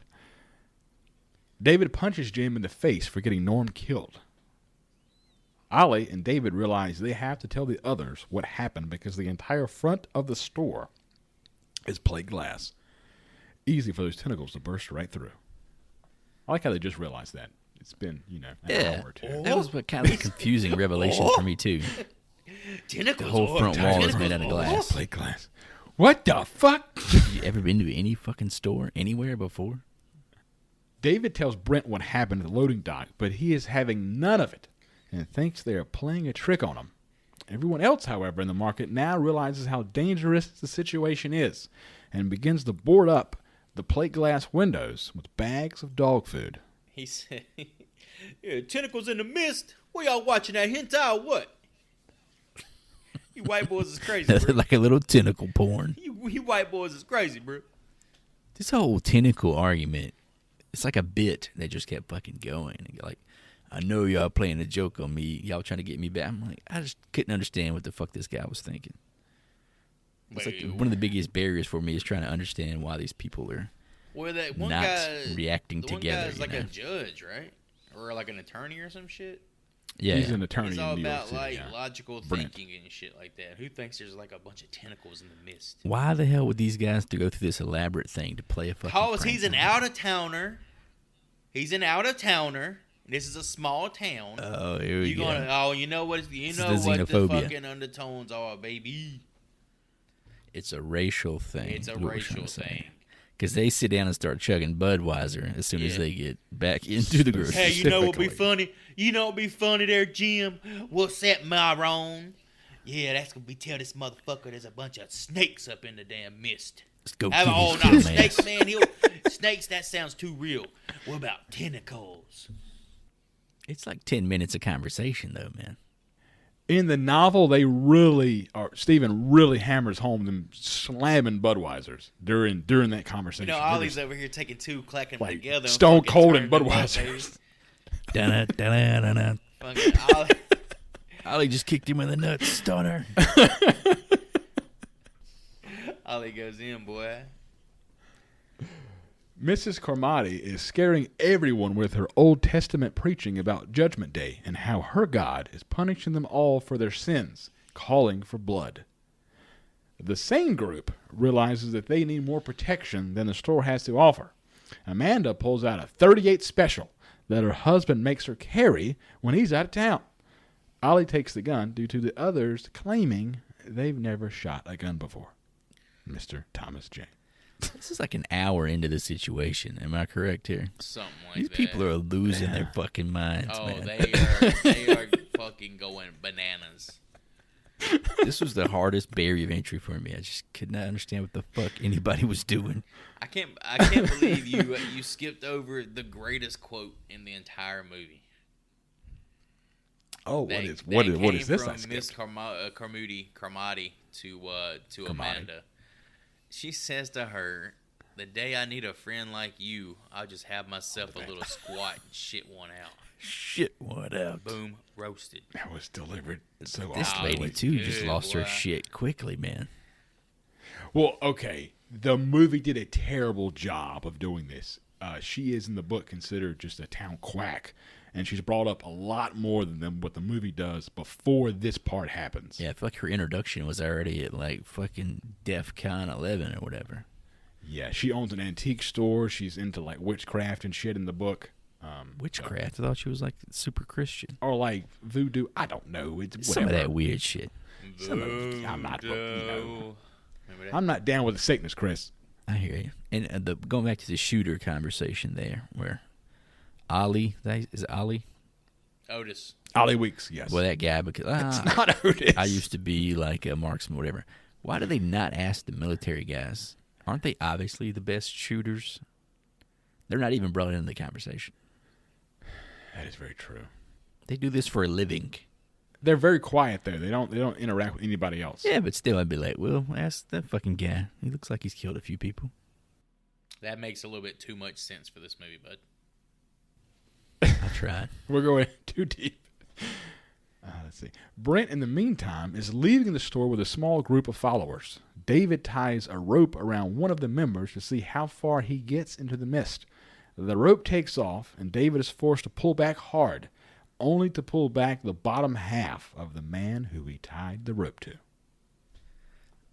David punches Jim in the face for getting Norm killed. Ollie and David realize they have to tell the others what happened because the entire front of the store is plate glass. Easy for those tentacles to burst right through. I like how they just realized that. It's been, an Yeah. hour or two. That was what kind of a confusing revelation for me too. Tentacles. The whole front wall is made out of glass. Plate glass. What the fuck? You ever been to any fucking store anywhere before? David tells Brent what happened at the loading dock, but he is having none of it and thinks they are playing a trick on him. Everyone else, however, in the market now realizes how dangerous the situation is and begins to board up the plate glass windows with bags of dog food. He said, yeah, tentacles in the mist? What, y'all watching that hentai or what? You white boys is crazy, bro. Like a little tentacle porn. You white boys is crazy, bro. This whole tentacle argument, it's like a bit that just kept fucking going. And like, I know y'all playing a joke on me. Y'all trying to get me back. I'm like, I just couldn't understand what the fuck this guy was thinking. It's like one of the biggest barriers for me is trying to understand why these people are that one not guy, reacting the together. One guy's like know? a judge, right? Or like an attorney or some shit. Yeah, he's an attorney. He's all in New York about City, like yeah. logical Brent. thinking and shit like that. Who thinks there's like a bunch of tentacles in the mist? Why the hell would these guys to go through this elaborate thing to play a fucking Cause prank he's an on them? out of towner. He's an out of towner. This is a small town. Oh, here we go. You know what? You This know is the what the xenophobia. fucking undertones are, baby. It's a racial thing. It's a racial thing. Because they sit down and start chugging Budweiser as soon as they get back into the grocery Hey, you know what'd be Specifically. funny? You know what'd be funny there, Jim? What's that, Myron? Yeah, that's gonna be tell this motherfucker there's a bunch of snakes up in the damn mist. Let's go Have kill all his not dumb snakes, ass. man. Snakes, that sounds too real. What about tentacles? It's like 10 minutes of conversation, though, man. In the novel, they really are. Stephen really hammers home them slamming Budweisers during that conversation. You know, Ollie's over here taking two, clacking them like together. and Stone fucking Cold and turning them up, Budweisers. Dun, dun, dun, dun, dun. baby. Fucking Ollie. Ollie just kicked him in the nuts, stunner. Ollie goes in, boy. Mrs. Carmody is scaring everyone with her Old Testament preaching about Judgment Day and how her God is punishing them all for their sins, calling for blood. The sane group realizes that they need more protection than the store has to offer. Amanda pulls out a .38 special that her husband makes her carry when he's out of town. Ollie takes the gun due to the others claiming they've never shot a gun before. Mr. Thomas J. This is like an hour into the situation. Am I correct here? Something like These that. people are losing their fucking minds, Oh, man. they are fucking going bananas. This was the hardest barrier of entry for me. I just could not understand what the fuck anybody was doing. I can't believe you skipped over the greatest quote in the entire movie. Oh, That what is came this? I from Miss skipped? Carmody to Amanda. She says to her, "The day I need a friend like you, I'll just have myself a little squat and shit one out." Shit, what out? Boom, roasted. That was delivered so This awkwardly. lady, too, just Good lost her boy. shit quickly, man. Well, okay. The movie did a terrible job of doing this. She is in the book considered just a town quack, and she's brought up a lot more than what the movie does before this part happens. Yeah, I feel like her introduction was already at like fucking DEFCON 11 or whatever. Yeah, she owns an antique store. She's into like witchcraft and shit in the book. Witchcraft. I thought she was like super Christian. Or like voodoo. I don't know. It's whatever. Some of that weird shit. I'm not, Remember that? I'm not down with the Satanist, Chris. I hear you. And going back to the shooter conversation there, where Ollie, is it Ollie? Otis. Ollie Weeks, yes. Well, that guy, because it's not Otis. I used to be like a marksman, whatever. Why do they not ask the military guys? Aren't they obviously the best shooters? They're not even brought into the conversation. That is very true. They do this for a living. They're very quiet there. They don't interact with anybody else. Yeah, but still, I'd be like, well, ask that fucking guy. He looks like he's killed a few people. That makes a little bit too much sense for this movie, bud. I tried. We're going too deep. Let's see. Brent, in the meantime, is leaving the store with a small group of followers. David ties a rope around one of the members to see how far he gets into the mist. The rope takes off, and David is forced to pull back hard, only to pull back the bottom half of the man who he tied the rope to.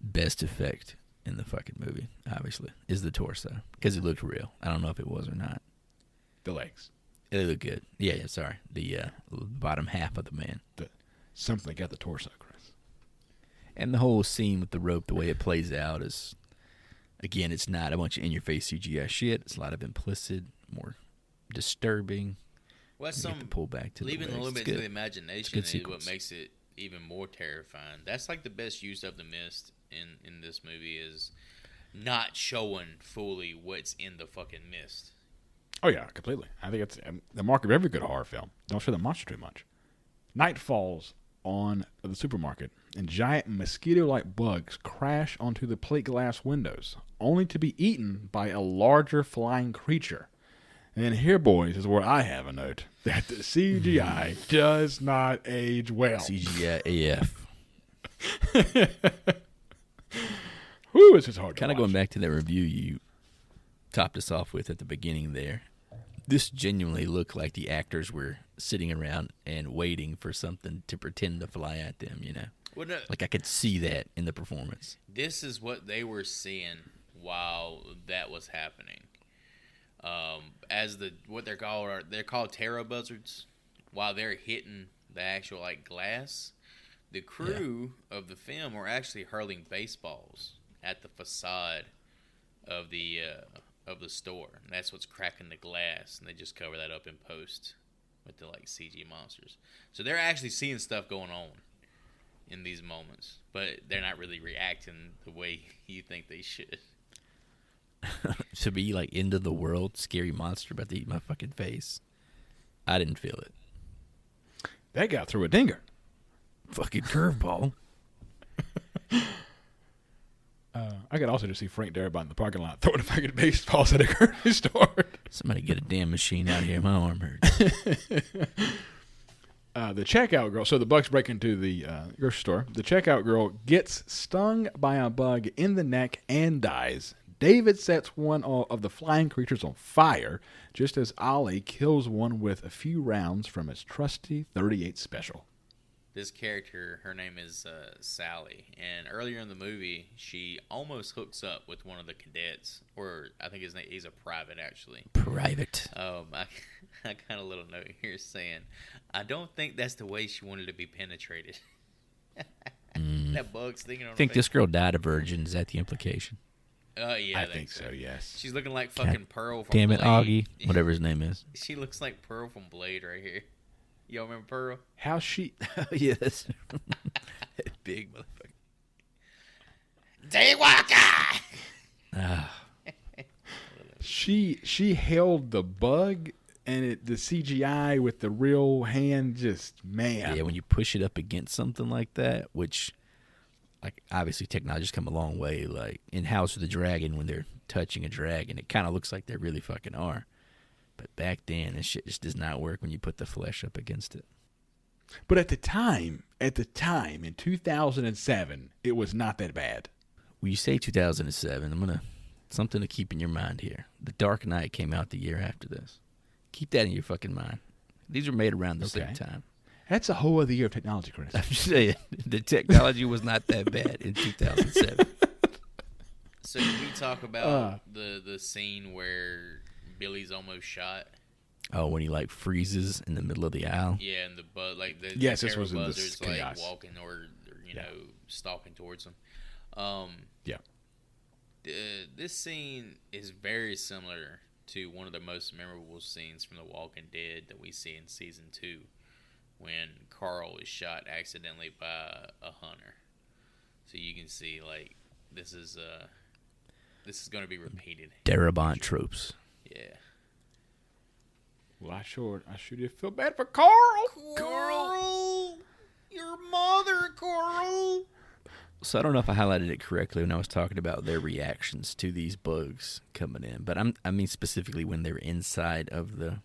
Best effect in the fucking movie, obviously, is the torso. Because it looked real. I don't know if it was or not. The legs. It looked good. Yeah, sorry. The bottom half of the man. Something got the torso, Chris. And the whole scene with the rope, the way it plays out is, again, it's not a bunch of in-your-face CGI shit. It's a lot of implicit, more disturbing. Well, You get to pull back to leaving the a little legs. bit It's to the good. imagination good is sequence. what makes it even more terrifying. That's like the best use of the mist in this movie is not showing fully what's in the fucking mist. Oh, yeah, completely. I think it's the mark of every good horror film. Don't show the monster too much. Night falls on the supermarket, and giant mosquito-like bugs crash onto the plate glass windows, only to be eaten by a larger flying creature. And here, boys, is where I have a note that the CGI does not age well. CGI AF. Whew, it's just hard to Kind of watch. going back to that review you topped us off with at the beginning there. This genuinely looked like the actors were sitting around and waiting for something to pretend to fly at them, you know? Well, no, Like I could see that in the performance. this is what they were seeing while that was happening. As what they're called tarot buzzards. While they're hitting the actual like glass, the crew of the film were actually hurling baseballs at the facade of the store. And that's what's cracking the glass, and they just cover that up in post with the like CG monsters. So they're actually seeing stuff going on in these moments, but they're not really reacting the way you think they should. To be like end of the world, scary monster about to eat my fucking face. I didn't feel it. That got through a dinger. Fucking curveball. I could also just see Frank Darabont in the parking lot throwing a fucking baseballs at a grocery store. Somebody get a damn machine out here. My arm hurts. The checkout girl, so the bugs break into the grocery store. The checkout girl gets stung by a bug in the neck and dies. David sets one of the flying creatures on fire, just as Ollie kills one with a few rounds from his trusty .38 special. This character, her name is Sally, and earlier in the movie, she almost hooks up with one of the cadets, or I think his name, he's a private actually. Private. I got a little note here saying, I don't think that's the way she wanted to be penetrated. That bug stinging on her I think face. this girl died a virgin. Is that the implication? Yeah, I think so, yes. She's looking like fucking Pearl from Damn it, Blade. Augie. Whatever his name is. She looks like Pearl from Blade right here. Y'all remember Pearl? How she... Yes. Big motherfucker. Daywalker! She held the bug, and the CGI with the real hand just, man. Yeah, when you push it up against something like that, which, like, obviously technology's come a long way. Like, in House of the Dragon, when they're touching a dragon, it kind of looks like they really fucking are. But back then, this shit just does not work when you put the flesh up against it. But at the time, in 2007, it was not that bad. When you say 2007, something to keep in your mind here. The Dark Knight came out the year after this. Keep that in your fucking mind. These were made around the same time. That's a whole other year of technology, Chris. I'm just saying, the technology was not that bad in 2007. So did we talk about the scene where Billy's almost shot? Oh, when he like freezes in the middle of the aisle. Yeah, and the Yes, the this was in this buzzards like chaos. walking or stalking towards him. Yeah. This scene is very similar to one of the most memorable scenes from The Walking Dead that we see in season 2, when Carl is shot accidentally by a hunter. So you can see like this is going to be repeated. Darabont tropes. Yeah. Well, I sure did feel bad for Carl. Carl, your mother, Carl. So I don't know if I highlighted it correctly when I was talking about their reactions to these bugs coming in, but I mean specifically when they're inside of the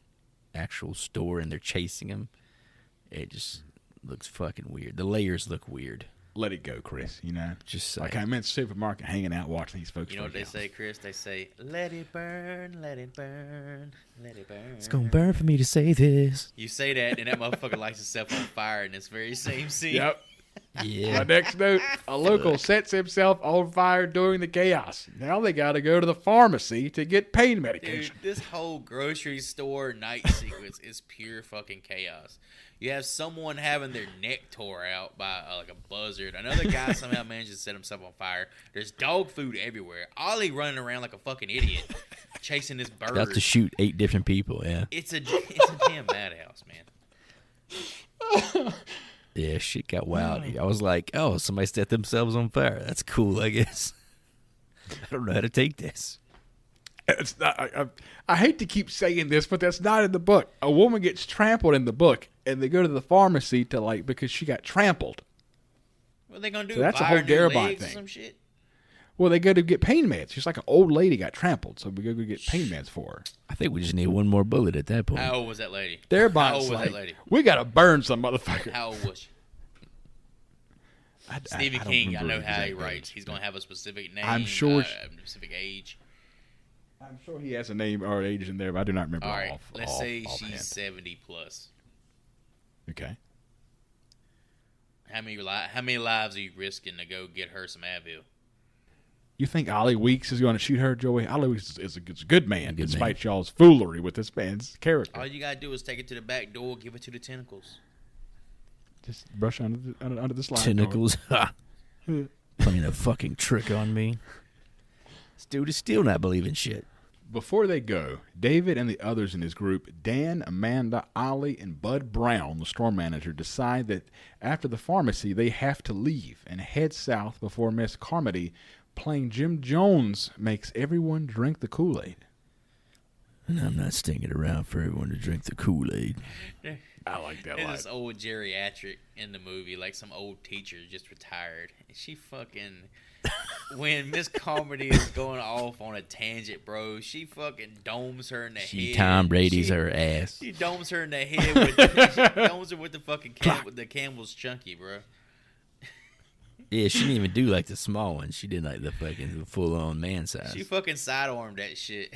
actual store and they're chasing them. It just looks fucking weird. The layers look weird. Let it go, Chris. You know, Just like saying. I'm in the supermarket hanging out watching these folks. You know what they freak out. say, Chris? They say, let it burn, let it burn, let it burn. It's gonna burn for me to say this. You say that, and that motherfucker lights himself on fire in this very same scene. Yep. Yeah. My next note, a local sets himself on fire during the chaos. Now they got to go to the pharmacy to get pain Dude, medication. this whole grocery store night sequence is pure fucking chaos. You have someone having their neck tore out by like a buzzard. Another guy somehow managed to set himself on fire. There's dog food everywhere. Ollie running around like a fucking idiot, chasing this bird. About to shoot 8 different people, yeah. It's a damn madhouse, man. Yeah, shit got wild. I was like, oh, somebody set themselves on fire. That's cool, I guess. I don't know how to take this. It's not, I hate to keep saying this, but that's not in the book. A woman gets trampled in the book, and they go to the pharmacy to because she got trampled. What are they gonna do? So that's a buy whole her new Darabont legs or thing. some shit? Well, they go to get pain meds. She's like an old lady got trampled, so we go get pain meds for her. I think we just need one more bullet at that point. How old was that lady? How Darabont's old was like, that lady? we got to burn some motherfucker. How old was she? I Stephen don't King, I remember know the how he exact writes. age. He's gonna have a specific name. I'm sure a specific age. I'm sure he has a name or age in there, but I do not remember. All right, off, let's off, say offhand. she's 70 plus. Okay. How many lives are you risking to go get her some Advil? You think Ollie Weeks is going to shoot her, Joey? Ollie Weeks is a good man, Good despite y'all's foolery with this man's character. All you gotta do is take it to the back door, give it to the tentacles. Just brush under the slide. Tentacles. Ha. Playing a fucking trick on me. This dude is still not believing shit. Before they go, David and the others in his group, Dan, Amanda, Ollie, and Bud Brown, the store manager, decide that after the pharmacy, they have to leave and head south before Miss Carmody, playing Jim Jones, makes everyone drink the Kool-Aid. And I'm not sticking around for everyone to drink the Kool-Aid. I like that There's line. this old geriatric in the movie, like some old teacher just retired. And she fucking, when Miss Carmody is going off on a tangent, bro, she fucking domes her in the She head. Tom Brady's her ass. She domes her in the head with, she domes her with the fucking with the Campbell's chunky, bro. Yeah, she didn't even do like the small one. She did like the fucking full-on man size. She fucking sidearmed that shit.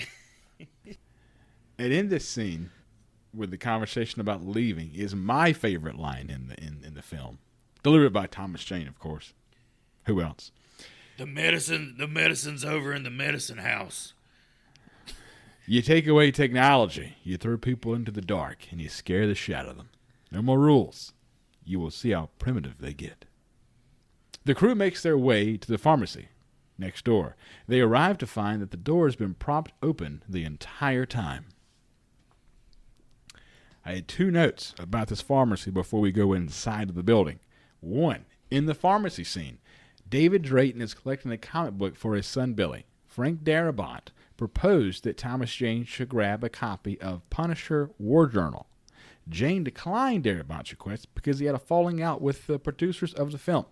And in this scene, with the conversation about leaving, is my favorite line in the film, delivered by Thomas Jane, of course. Who else? The medicine's over in the medicine house. You take away technology, you throw people into the dark, and you scare the shit out of them. No more rules. You will see how primitive they get. The crew makes their way to the pharmacy next door. They arrive to find that the door has been propped open the entire time. I had 2 notes about this pharmacy before we go inside of the building. One, in the pharmacy scene, David Drayton is collecting a comic book for his son Billy. Frank Darabont proposed that Thomas Jane should grab a copy of Punisher War Journal. Jane declined Darabont's request because he had a falling out with the producers of the film.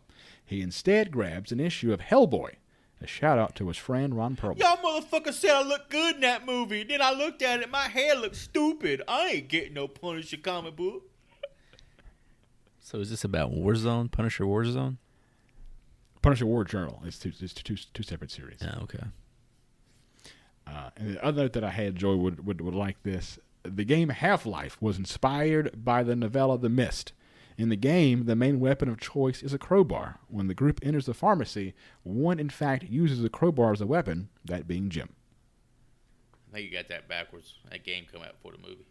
He instead grabs an issue of Hellboy. A shout out to his friend Ron Perlman. Y'all motherfuckers said I looked good in that movie. Then I looked at it, my hair looked stupid. I ain't getting no Punisher comic book. So is this about Warzone, Punisher Warzone? Punisher War Journal. It's two separate series. Oh, okay. And the other note that I had, Joy would like this. The game Half-Life was inspired by the novella The Mist. In the game, the main weapon of choice is a crowbar. When the group enters the pharmacy, one in fact uses a crowbar as a weapon, that being Jim. I think you got that backwards. That game come out before the movie.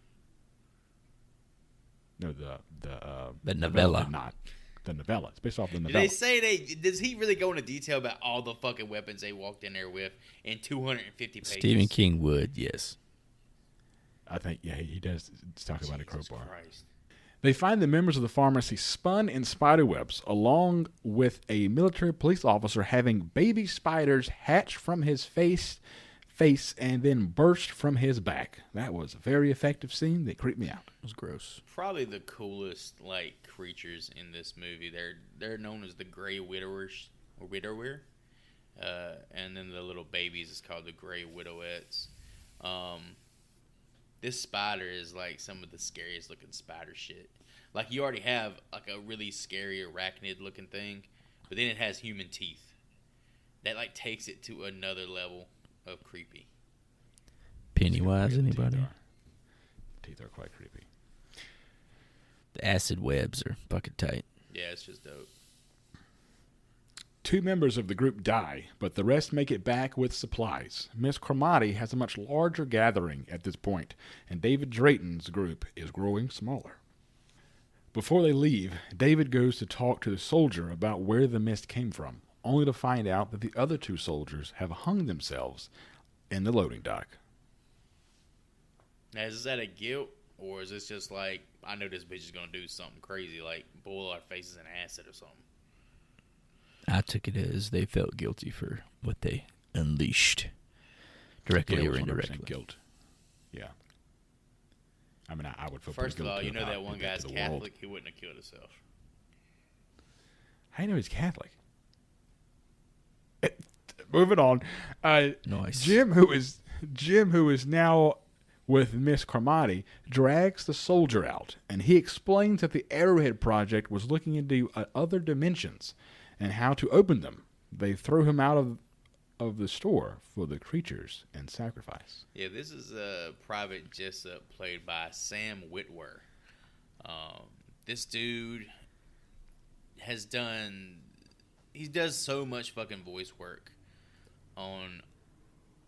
No, The novella. Not the novella. It's based off the Did novella. they say does he really go into detail about all the fucking weapons they walked in there with in 250 pages? Stephen King would, yes. I think, yeah, he does talk about a Jesus crowbar. Christ. They find the members of the pharmacy spun in spiderwebs, along with a military police officer having baby spiders hatch from his face and then burst from his back. That was a very effective scene that creeped me out. It was gross. Probably the coolest creatures in this movie. They're known as the Gray Widowers or Widower, and then the little babies is called the Gray Widowettes. This spider is some of the scariest looking spider shit. You already have a really scary arachnid looking thing, but then it has human teeth. That takes it to another level of creepy. Pennywise, Yeah, the anybody? Teeth are quite creepy. The acid webs are fucking tight. Yeah, it's just dope. 2 members of the group die, but the rest make it back with supplies. Miss Cromartie has a much larger gathering at this point, and David Drayton's group is growing smaller. Before they leave, David goes to talk to the soldier about where the mist came from, only to find out that the other 2 soldiers have hung themselves in the loading dock. Now, is that a guilt, or is this just like, I know this bitch is going to do something crazy, like boil our faces in acid or something? I took it as they felt guilty for what they unleashed, directly or indirectly. Guilt. Yeah. I mean, I would feel First of all, you know that one guy's guy's Catholic. He wouldn't have killed himself. How do you know he's Catholic? Moving on. Nice. Jim, who is now with Miss Cromartie, drags the soldier out, and he explains that the Arrowhead Project was looking into other dimensions and how to open them. They throw him out of the store for the creatures and sacrifice. Yeah, this is Private Jessup, played by Sam Witwer. This dude he does so much fucking voice work on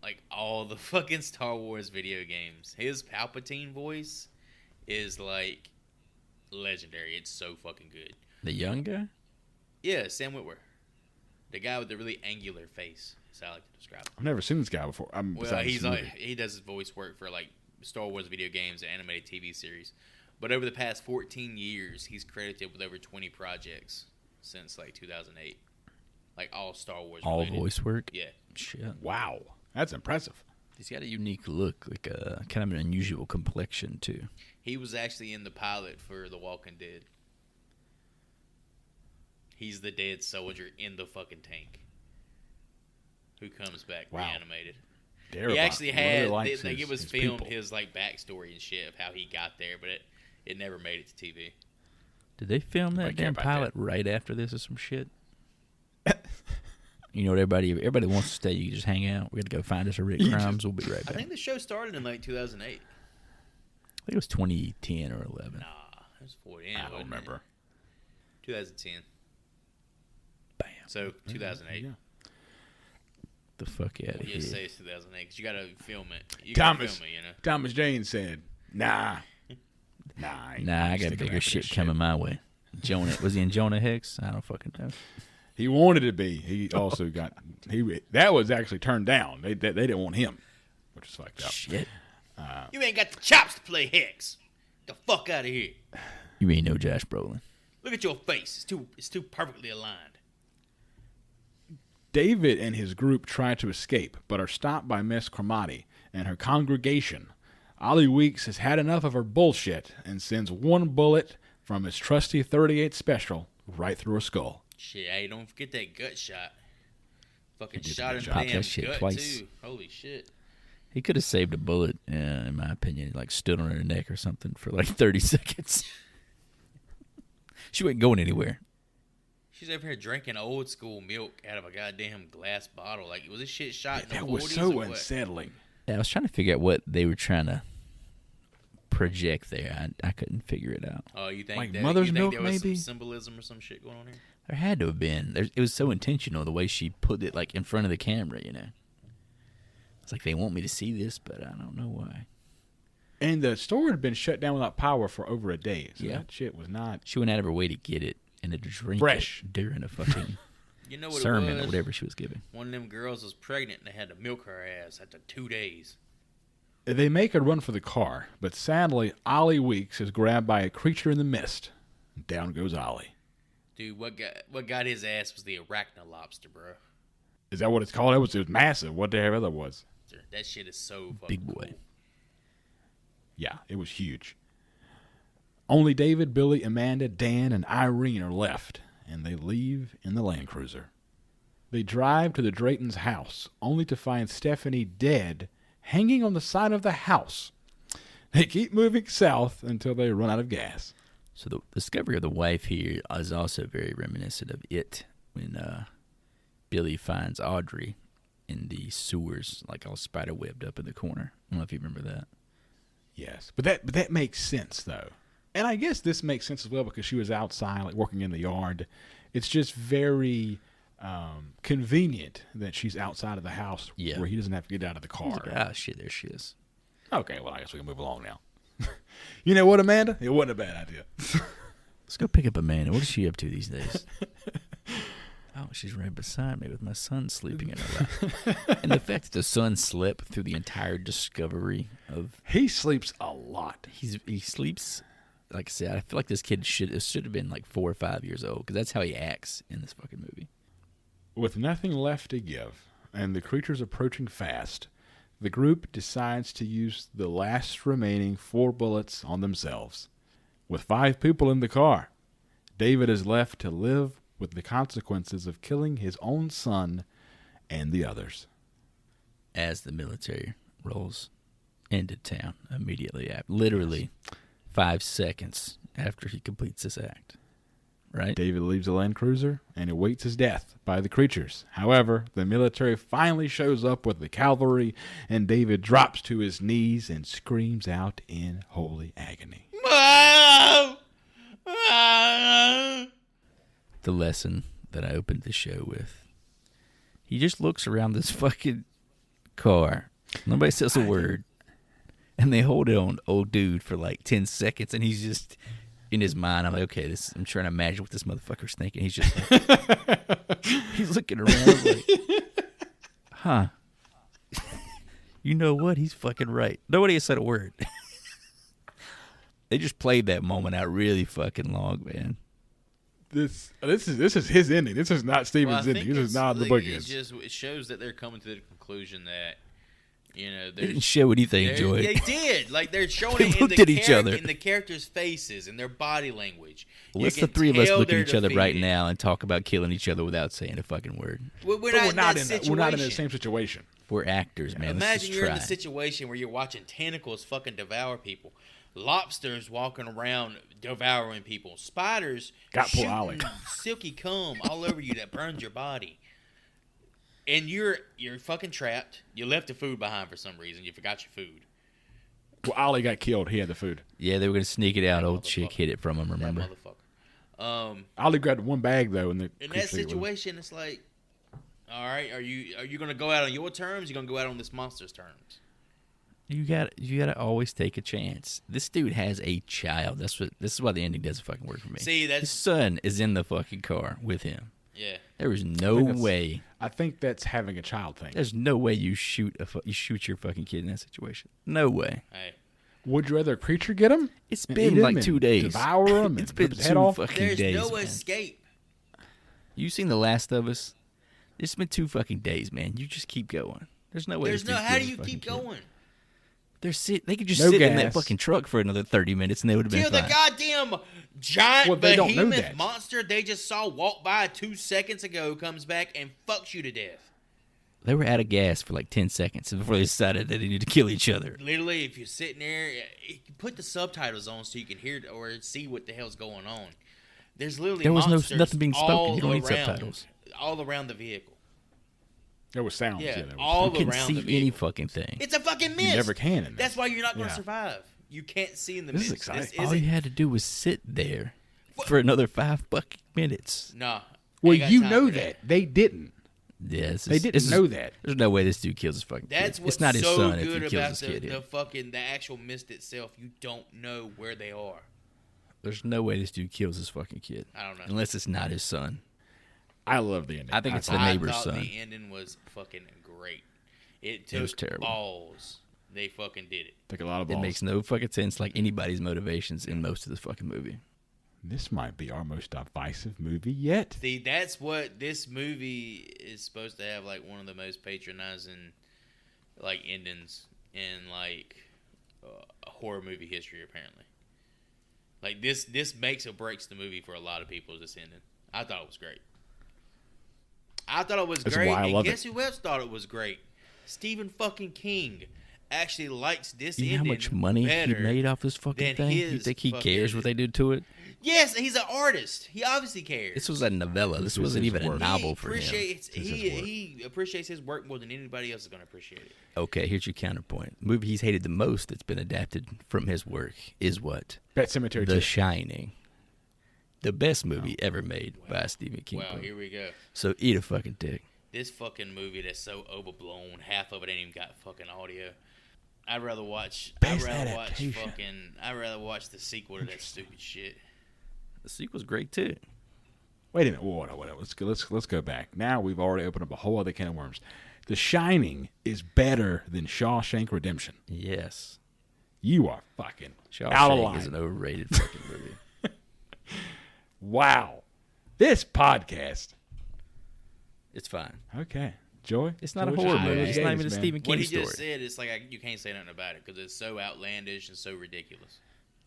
like all the fucking Star Wars video games. His Palpatine voice is like legendary. It's so fucking good. The young guy? Yeah, Sam Witwer. The guy with the really angular face, is how I like to describe him. I've never seen this guy before. He does his voice work for like Star Wars video games and animated TV series. But over the past 14 years, he's credited with over 20 projects since like 2008. Like all Star Wars related. All voice work? Yeah. Shit. Wow. That's impressive. He's got a unique look, like a kind of an unusual complexion too. He was actually in the pilot for The Walking Dead. He's the dead soldier in the fucking tank who comes back reanimated. He actually had, it was filmed people. his like backstory and shit of how he got there, but it never made it to TV. Did they film that damn pilot right after this or some shit? You know what everybody wants to stay. You just hang out. We got to go find us a Rick Grimes. We'll be right back. I think the show started in like 2008. I think it was 2010 or 11. Nah, it was 14. I don't remember. 2010. Bam. So 2008. Yeah. The fuck out of You here. just say it's 2008 because you got to film it. Thomas Jane said, nah, I got bigger shit coming my way. Jonah, was he in Jonah Hex? I don't fucking know. He wanted to be. He also got that was actually turned down. They didn't want him, which is fucked up. Shit. You ain't got the chops to play Hex. Get the fuck out of here. You ain't no Josh Brolin. Look at your face. It's too perfectly aligned. David and his group try to escape, but are stopped by Miss Cromartie and her congregation. Ollie Weeks has had enough of her bullshit and sends one bullet from his trusty .38 special right through her skull. Shit, hey, don't forget that gut shot. Fucking He did shot that in shot. the Popped damn that shit gut, twice. too. Holy shit. He could have saved a bullet, in my opinion. Like stood on her neck or something for like 30 seconds. She wasn't going anywhere. She's over here drinking old school milk out of a goddamn glass bottle. Like, was this shit shot in the That 40s was so or what? unsettling. Yeah, I was trying to figure out what they were trying to project there. I couldn't figure it out. Oh, you think Like that, mother's you think milk, there was maybe? some symbolism or some shit going on here? There had to have been. It was so intentional the way she put it, like in front of the camera. You know, it's like they want me to see this, but I don't know why. And the store had been shut down without power for over a day. So Yeah. that shit was not She went out of her way to get it and to drink fresh it during a fucking You know what sermon it was? or whatever she was giving. One of them girls was pregnant and they had to milk her ass after 2 days. They make a run for the car, but sadly, Ollie Weeks is grabbed by a creature in the mist. Down goes Ollie. Dude, what got his ass was the arachnolobster, bro. Is that what it's called? It was massive. What the hell that was? That shit is so fucking Big boy. cool. Yeah, it was huge. Only David, Billy, Amanda, Dan, and Irene are left, and they leave in the Land Cruiser. They drive to the Drayton's house, only to find Stephanie dead, hanging on the side of the house. They keep moving south until they run out of gas. So the discovery of the wife here is also very reminiscent of It, when Billy finds Audrey in the sewers, like all spider webbed up in the corner. I don't know if you remember that. Yes, but that makes sense though, and I guess this makes sense as well because she was outside, like working in the yard. It's just very convenient that she's outside of the house Yeah. where he doesn't have to get out of the car. He's like, ah, shit, there she is. Okay, well, I guess we can move along now. You know what, Amanda? It wasn't a bad idea. Let's go pick up Amanda. What is she up to these days? Oh, she's right beside me with my son sleeping in her lap. And the fact that the son slept through the entire discovery of... He sleeps a lot. He sleeps... Like I said, I feel like this kid should have been like 4 or 5 years old, because that's how he acts in this fucking movie. With nothing left to give, and the creatures approaching fast, the group decides to use the last remaining 4 bullets on themselves. With 5 people in the car, David is left to live with the consequences of killing his own son and the others. As the military rolls into town immediately after, literally 5 seconds after he completes this act. Right? David leaves the Land Cruiser and awaits his death by the creatures. However, the military finally shows up with the cavalry, and David drops to his knees and screams out in holy agony. The lesson that I opened the show with. He just looks around this fucking car. Nobody says a word. And they hold it on old dude for like 10 seconds, and he's just... In his mind, I'm like, okay, I'm trying to imagine what this motherfucker's thinking. He's just like, he's looking around like, huh. You know what? He's fucking right. Nobody has said a word. They just played that moment out really fucking long, man. This is his ending. This is not Steven's ending. This is not the book It shows that they're coming to the conclusion that, you know, they didn't show anything, Joy. They did. Like, they're showing They it looked at each other. in the characters' faces and their body language. Let's the three of us look at each other right now and talk about killing each other without saying a fucking word. We're not in the same situation. We're actors, man. Imagine you're in a situation where you're watching tentacles fucking devour people. Lobsters walking around devouring people. Spiders shooting silky cum all over you that burns your body. And you're fucking trapped. You left the food behind for some reason. You forgot your food. Well, Ollie got killed. He had the food. Yeah, they were going to sneak it out. Old chick hid it from him, remember? That motherfucker. Ollie grabbed one bag, though. In that situation, it's like, all right, are you going to go out on your terms? Or are you going to go out on this monster's terms? You got to always take a chance. This dude has a child. This is why the ending doesn't fucking work for me. See, his son is in the fucking car with him. Yeah. There is no way. I think that's having a child thing. There's no way you shoot your fucking kid in that situation. No way. Hey. Would you rather a creature get him? It's been like 2 days. Devour him. It's been his head 2 off? fucking There's days. no man. escape. You seen The Last of Us? It's been 2 fucking days, man. You just keep going. There's no way. How do you keep going? They could just sit in that fucking truck for another 30 minutes and they would have been Kill fine. the goddamn giant don't know behemoth that. monster they just saw walk by 2 seconds ago comes back and fucks you to death. They were out of gas for like 10 seconds before they decided that they needed to kill each other. Literally, if you're sitting there, put the subtitles on so you can hear or see what the hell's going on. There's literally There was monsters nothing being spoken. You don't need around, subtitles. all around the vehicle. There was sounds. Yeah, there was all You can around see the vehicle. any fucking thing. It's a fucking mist. You never can. In That's why you're not going to Yeah. survive. You can't see in the This is mist. exciting. All you had to do was sit there for another 5 fucking minutes. Nah. Well, ain't got you time know for that. They didn't. Yeah, They didn't know that. There's no way this dude kills his fucking That's kid. what's It's not his so son if good he kills about his kid. the actual mist itself. You don't know where they are. There's no way this dude kills his fucking kid. I don't know. Unless it's not his son. I love the ending. I think it's the I neighbor's thought son. the ending was fucking great. It It was took terrible. balls. They fucking did it. Took a lot of It balls. makes no fucking sense like anybody's motivations in most of this fucking movie. This might be our most divisive movie yet. See, that's what this movie is supposed to have, like one of the most patronizing, like endings in like horror movie history. Apparently, like this makes or breaks the movie for a lot of people. This ending, I thought it was great. I thought it was That's great, why I and love guess it. who else thought it was great? Stephen fucking King actually likes this You know how ending much money he better made off this fucking than thing? You his think he fucking- cares what they did to it? Yes, he's an artist. He obviously cares. This was a novella. This This wasn't is even a work. novel for him. This is work. He appreciates his work more than anybody else is going to appreciate it. Okay, here's your counterpoint. The movie he's hated the most that's been adapted from his work is what? Pet Cemetery The 2. Shining. The best movie ever made by a Stephen King Wow, book. here we go. So eat a fucking dick. This fucking movie that's so overblown, half of it ain't even got fucking audio. I'd rather watch Best adaptation. I'd rather watch the sequel to that stupid shit. The sequel's great too. Wait a minute. Whoa. Let's go back. Now we've already opened up a whole other can of worms. The Shining is better than Shawshank Redemption. Yes. You are fucking out of Shawshank line. is an overrated fucking movie. Wow. This podcast. It's fine. Okay. Joy? It's not a Joy's horror just movie. those It's not games, even a man. Stephen King What he story. just said, it's like you can't say nothing about it because it's so outlandish and so ridiculous.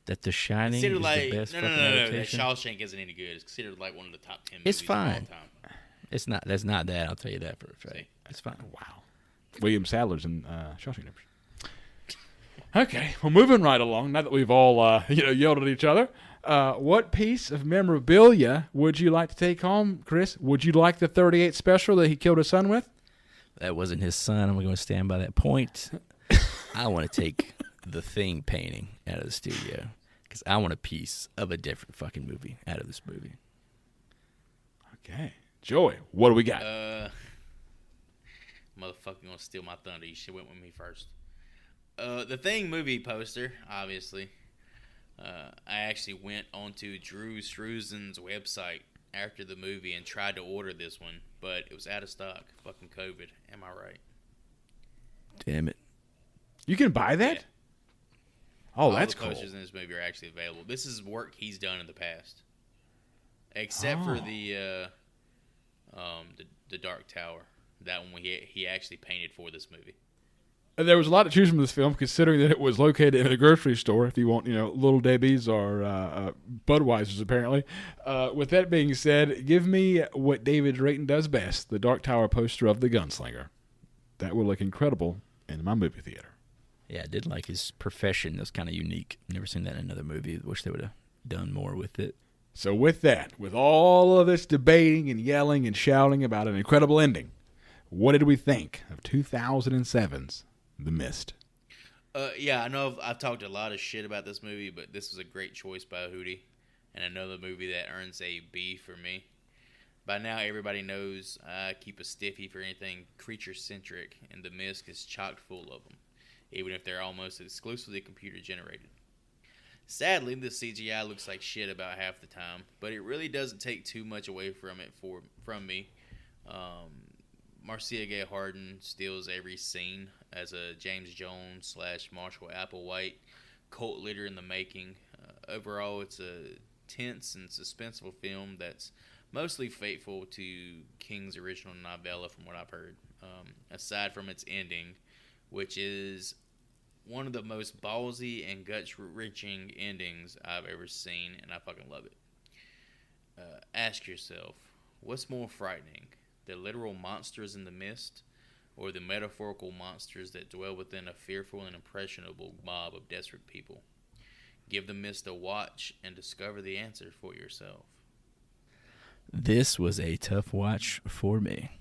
That The Shining is Considered like the best no, fucking that adaptation. Shawshank isn't any good. It's considered like one of the top 10 It's movies of all fine. time. It's not. That's not that. I'll tell you that for a fact. See? It's fine. Wow. William Sadler's in Shawshank Redemption. Okay, well, moving right along. Now that we've all yelled at each other, what piece of memorabilia would you like to take home, Chris? Would you like the 38 special that he killed his son with? That wasn't his son. I'm going to stand by that point. I want to take the Thing painting out of the studio because I want a piece of a different fucking movie out of this movie. Okay, Joy, what do we got? Motherfucker gonna steal my thunder. You should went with me first. The Thing movie poster, obviously. I actually went onto Drew Struzan's website after the movie and tried to order this one, but it was out of stock. Fucking COVID. Am I right? Damn it. You can buy that? Yeah. Oh, All that's the cool. posters in this movie are actually available. This is work he's done in the past, except for the Dark Tower. That one he actually painted for this movie. And there was a lot to choose from this film, considering that it was located in a grocery store. If you want, Little Debbie's or Budweiser's, apparently. With that being said, give me what David Drayton does best: the Dark Tower poster of the Gunslinger. That would look incredible in my movie theater. Yeah, I did like his profession. That was kind of unique. Never seen that in another movie. Wish they would have done more with it. So with that, with all of this debating and yelling and shouting about an incredible ending, what did we think of 2007's The Mist? Yeah, I know I've talked a lot of shit about this movie, but this was a great choice by Hootie, and another movie that earns a B for me. By now, everybody knows I keep a stiffy for anything creature-centric, and The Mist is chock full of them, even if they're almost exclusively computer-generated. Sadly, the CGI looks like shit about half the time, but it really doesn't take too much away from it from me. Marcia Gay Harden steals every scene as a James Jones / Marshall Applewhite cult leader in the making. Overall, it's a tense and suspenseful film that's mostly faithful to King's original novella, from what I've heard. Aside from its ending, which is one of the most ballsy and gut-wrenching endings I've ever seen, and I fucking love it. Ask yourself, what's more frightening? The literal monsters in the mist, or the metaphorical monsters that dwell within a fearful and impressionable mob of desperate people? Give the mist a watch and discover the answer for yourself. This was a tough watch for me.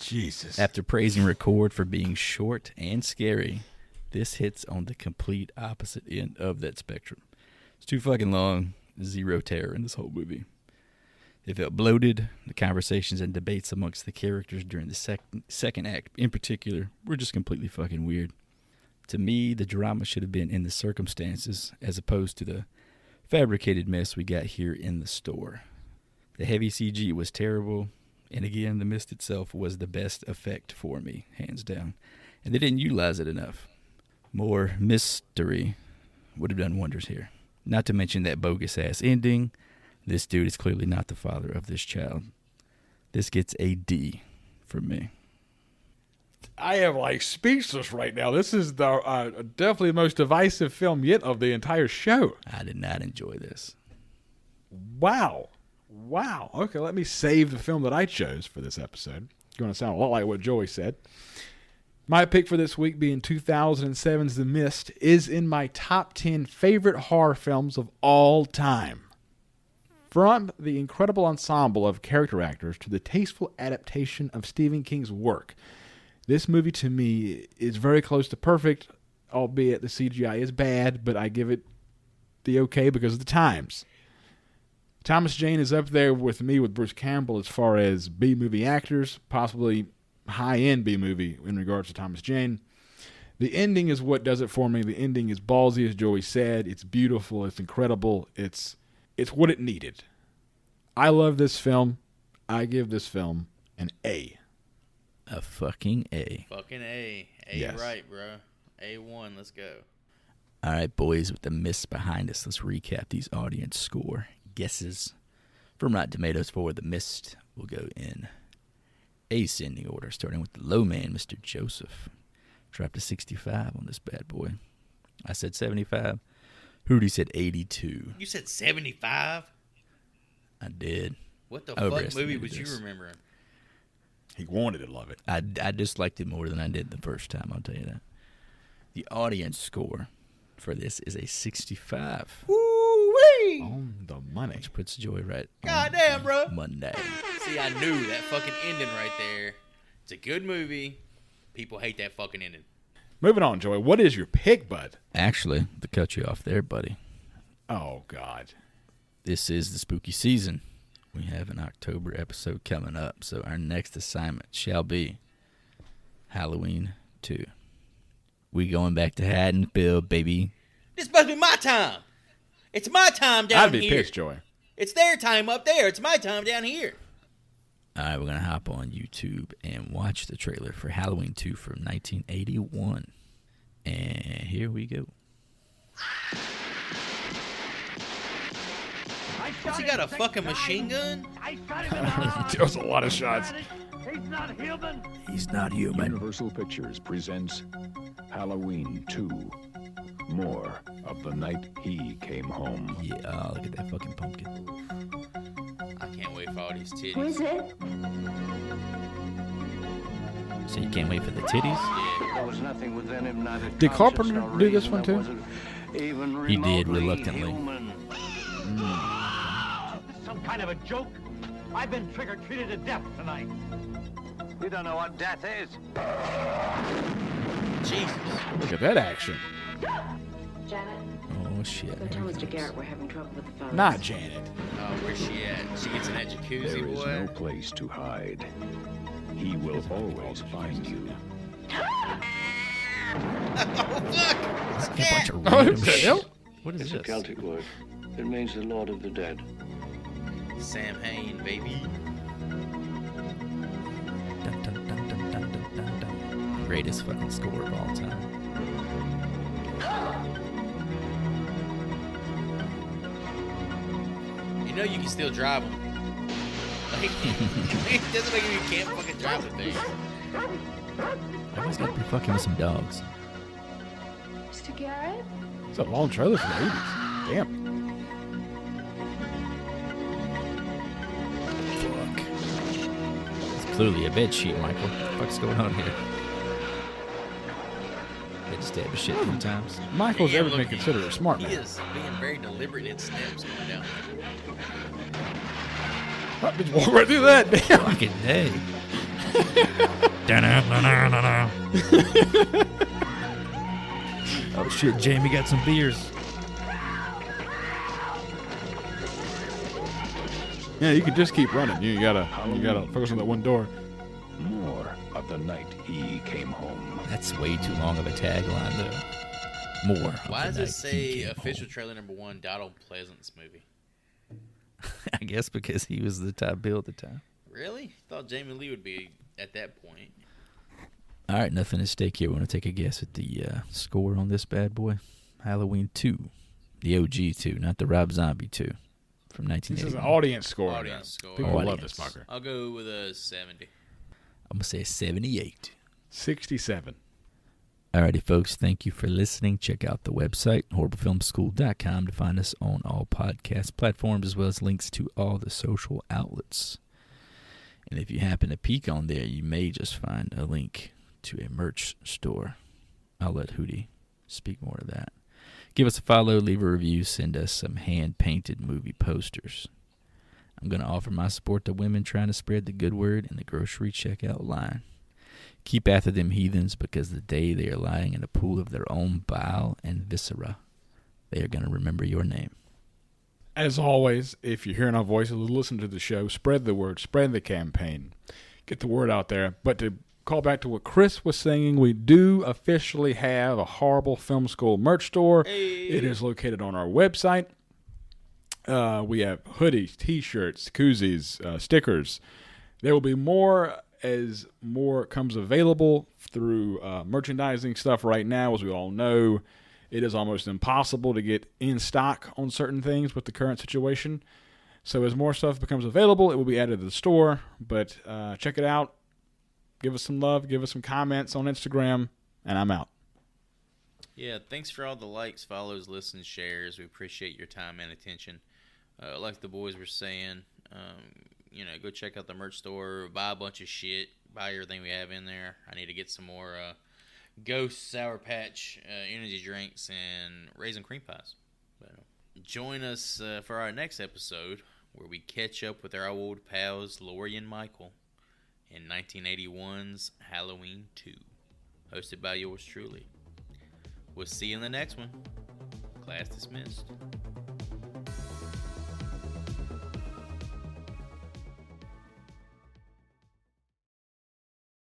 Jesus. After praising Record for being short and scary, this hits on the complete opposite end of that spectrum. It's too fucking long. Zero terror in this whole movie. It felt bloated. The conversations and debates amongst the characters during the second act, in particular, were just completely fucking weird. To me, the drama should have been in the circumstances as opposed to the fabricated mess we got here in the store. The heavy CG was terrible, and again, the mist itself was the best effect for me, hands down. And they didn't utilize it enough. More mystery would have done wonders here. Not to mention that bogus-ass ending. This dude is clearly not the father of this child. This gets a D from me. I am speechless right now. This is the definitely the most divisive film yet of the entire show. I did not enjoy this. Wow. Okay, let me save the film that I chose for this episode. It's going to sound a lot like what Joey said. My pick for this week, being 2007's The Mist, is in my top 10 favorite horror films of all time. From the incredible ensemble of character actors to the tasteful adaptation of Stephen King's work, this movie to me is very close to perfect, albeit the CGI is bad, but I give it the okay because of the times. Thomas Jane is up there with me with Bruce Campbell as far as B-movie actors, possibly high-end B-movie in regards to Thomas Jane. The ending is what does it for me. The ending is ballsy, as Joey said. It's beautiful. It's incredible. It's what it needed. I love this film. I give this film an A. A fucking A. Fucking A. A Yes. right, bro. A1. Let's go. All right, boys, with the mist behind us, let's recap these audience score guesses from Rotten Tomatoes for The Mist. We'll go in ascending order, starting with the low man, Mr. Joseph. Dropped to 65 on this bad boy. I said 75. Hootie said 82. You said 75? I did. What the fuck movie Overestimated was you this. remembering? He wanted to love it. I disliked it more than I did the first time, I'll tell you that. The audience score for this is a 65, Woo-wee! On the money. which puts Joy right Goddamn, on bro. Monday. See, I knew that fucking ending right there. It's a good movie. People hate that fucking ending. Moving on, Joey. What is your pick, bud? Actually, to cut you off there, buddy, Oh, God. this is the spooky season. We have an October episode coming up, so our next assignment shall be Halloween 2. We going back to Haddonfield, baby. This must be my time. It's my time down I'd be here. pissed, Joey. It's their time up there. It's my time down here. All right, we're going to hop on YouTube and watch the trailer for Halloween 2 from 1981. And here we go. What's he got, a fucking machine gun? There's a lot of shots. He's not human. Universal Pictures presents Halloween 2. More of the night he came home. Yeah, oh, look at that fucking pumpkin. I can't wait for all these titties. Who is it? So you can't wait for the titties? Yeah. There was nothing within him, neither Did conscience Carpenter nor do this reason one that too? wasn't even He did, remotely reluctly. human. Some kind of a joke? I've been trick-or-treated to death tonight. You don't know what death is. Jesus. Look at that action. Janet, Oh, shit. go tell Here he Mr. comes. Garrett we're having trouble with the phone. Not Janet. Oh, where's she at? She gets in that jacuzzi, There is boy. no place to hide. He will always find you. It's a bunch of Oh, random what the shit. hell? What is It's a this? Celtic word. It means the Lord of the Dead. Sam Hain, baby. Dun, dun, dun, dun, dun, dun, dun, dun. Greatest fucking score of all time. You know you can still drive them. Like, it doesn't make you can't fucking drive the thing. Everyone's got to be fucking with some dogs. Mr. Garrett? It's a long trailer for the 80s. Damn. Fuck. It's clearly a bed sheet, Michael. What the fuck's going on here? They just stabbed his shit 3 times. Michael's Yeah, ever look, been considered a smart He man. is being very deliberate in steps going down. Oh, just walk right through that. Damn. Fucking hey. Oh shit, Jamie got some beers. Yeah, you can just keep running. You gotta focus on that one door. More of the night he came home. That's way too long of a tagline, though. More. of Why the does night it say he came official home. trailer number 1, Donald Pleasance movie? I guess because he was the top bill at the time. Really? Thought Jamie Lee would be at that point. All right, nothing at stake here. We want to take a guess at the score on this bad boy. Halloween 2. The OG 2, not the Rob Zombie 2 from This is 1981. an audience score. Audience score. People love Audience. this fucker. I'll go with a 70. I'm going to say 78. 67. Alrighty, folks, thank you for listening. Check out the website, horriblefilmschool.com, to find us on all podcast platforms, as well as links to all the social outlets. And if you happen to peek on there, you may just find a link to a merch store. I'll let Hootie speak more to that. Give us a follow, leave a review, send us some hand-painted movie posters. I'm going to offer my support to women trying to spread the good word in the grocery checkout line. Keep after them heathens, because the day they are lying in a pool of their own bile and viscera, they are going to remember your name. As always, if you're hearing our voices, listen to the show, spread the word, spread the campaign, get the word out there. But to call back to what Chris was saying, we do officially have a Horrible Film School merch store. Hey. It is located on our website. We have hoodies, t-shirts, koozies, stickers. There will be more as more comes available through merchandising stuff right now. As we all know, it is almost impossible to get in stock on certain things with the current situation. So as more stuff becomes available, it will be added to the store. But check it out. Give us some love. Give us some comments on Instagram. And I'm out. Yeah, thanks for all the likes, follows, listens, shares. We appreciate your time and attention. Like the boys were saying, go check out the merch store. Buy a bunch of shit. Buy everything we have in there. I need to get some more Ghost Sour Patch energy drinks and raisin cream pies. But, join us for our next episode where we catch up with our old pals Lori and Michael in 1981's Halloween 2, hosted by yours truly. We'll see you in the next one. Class dismissed.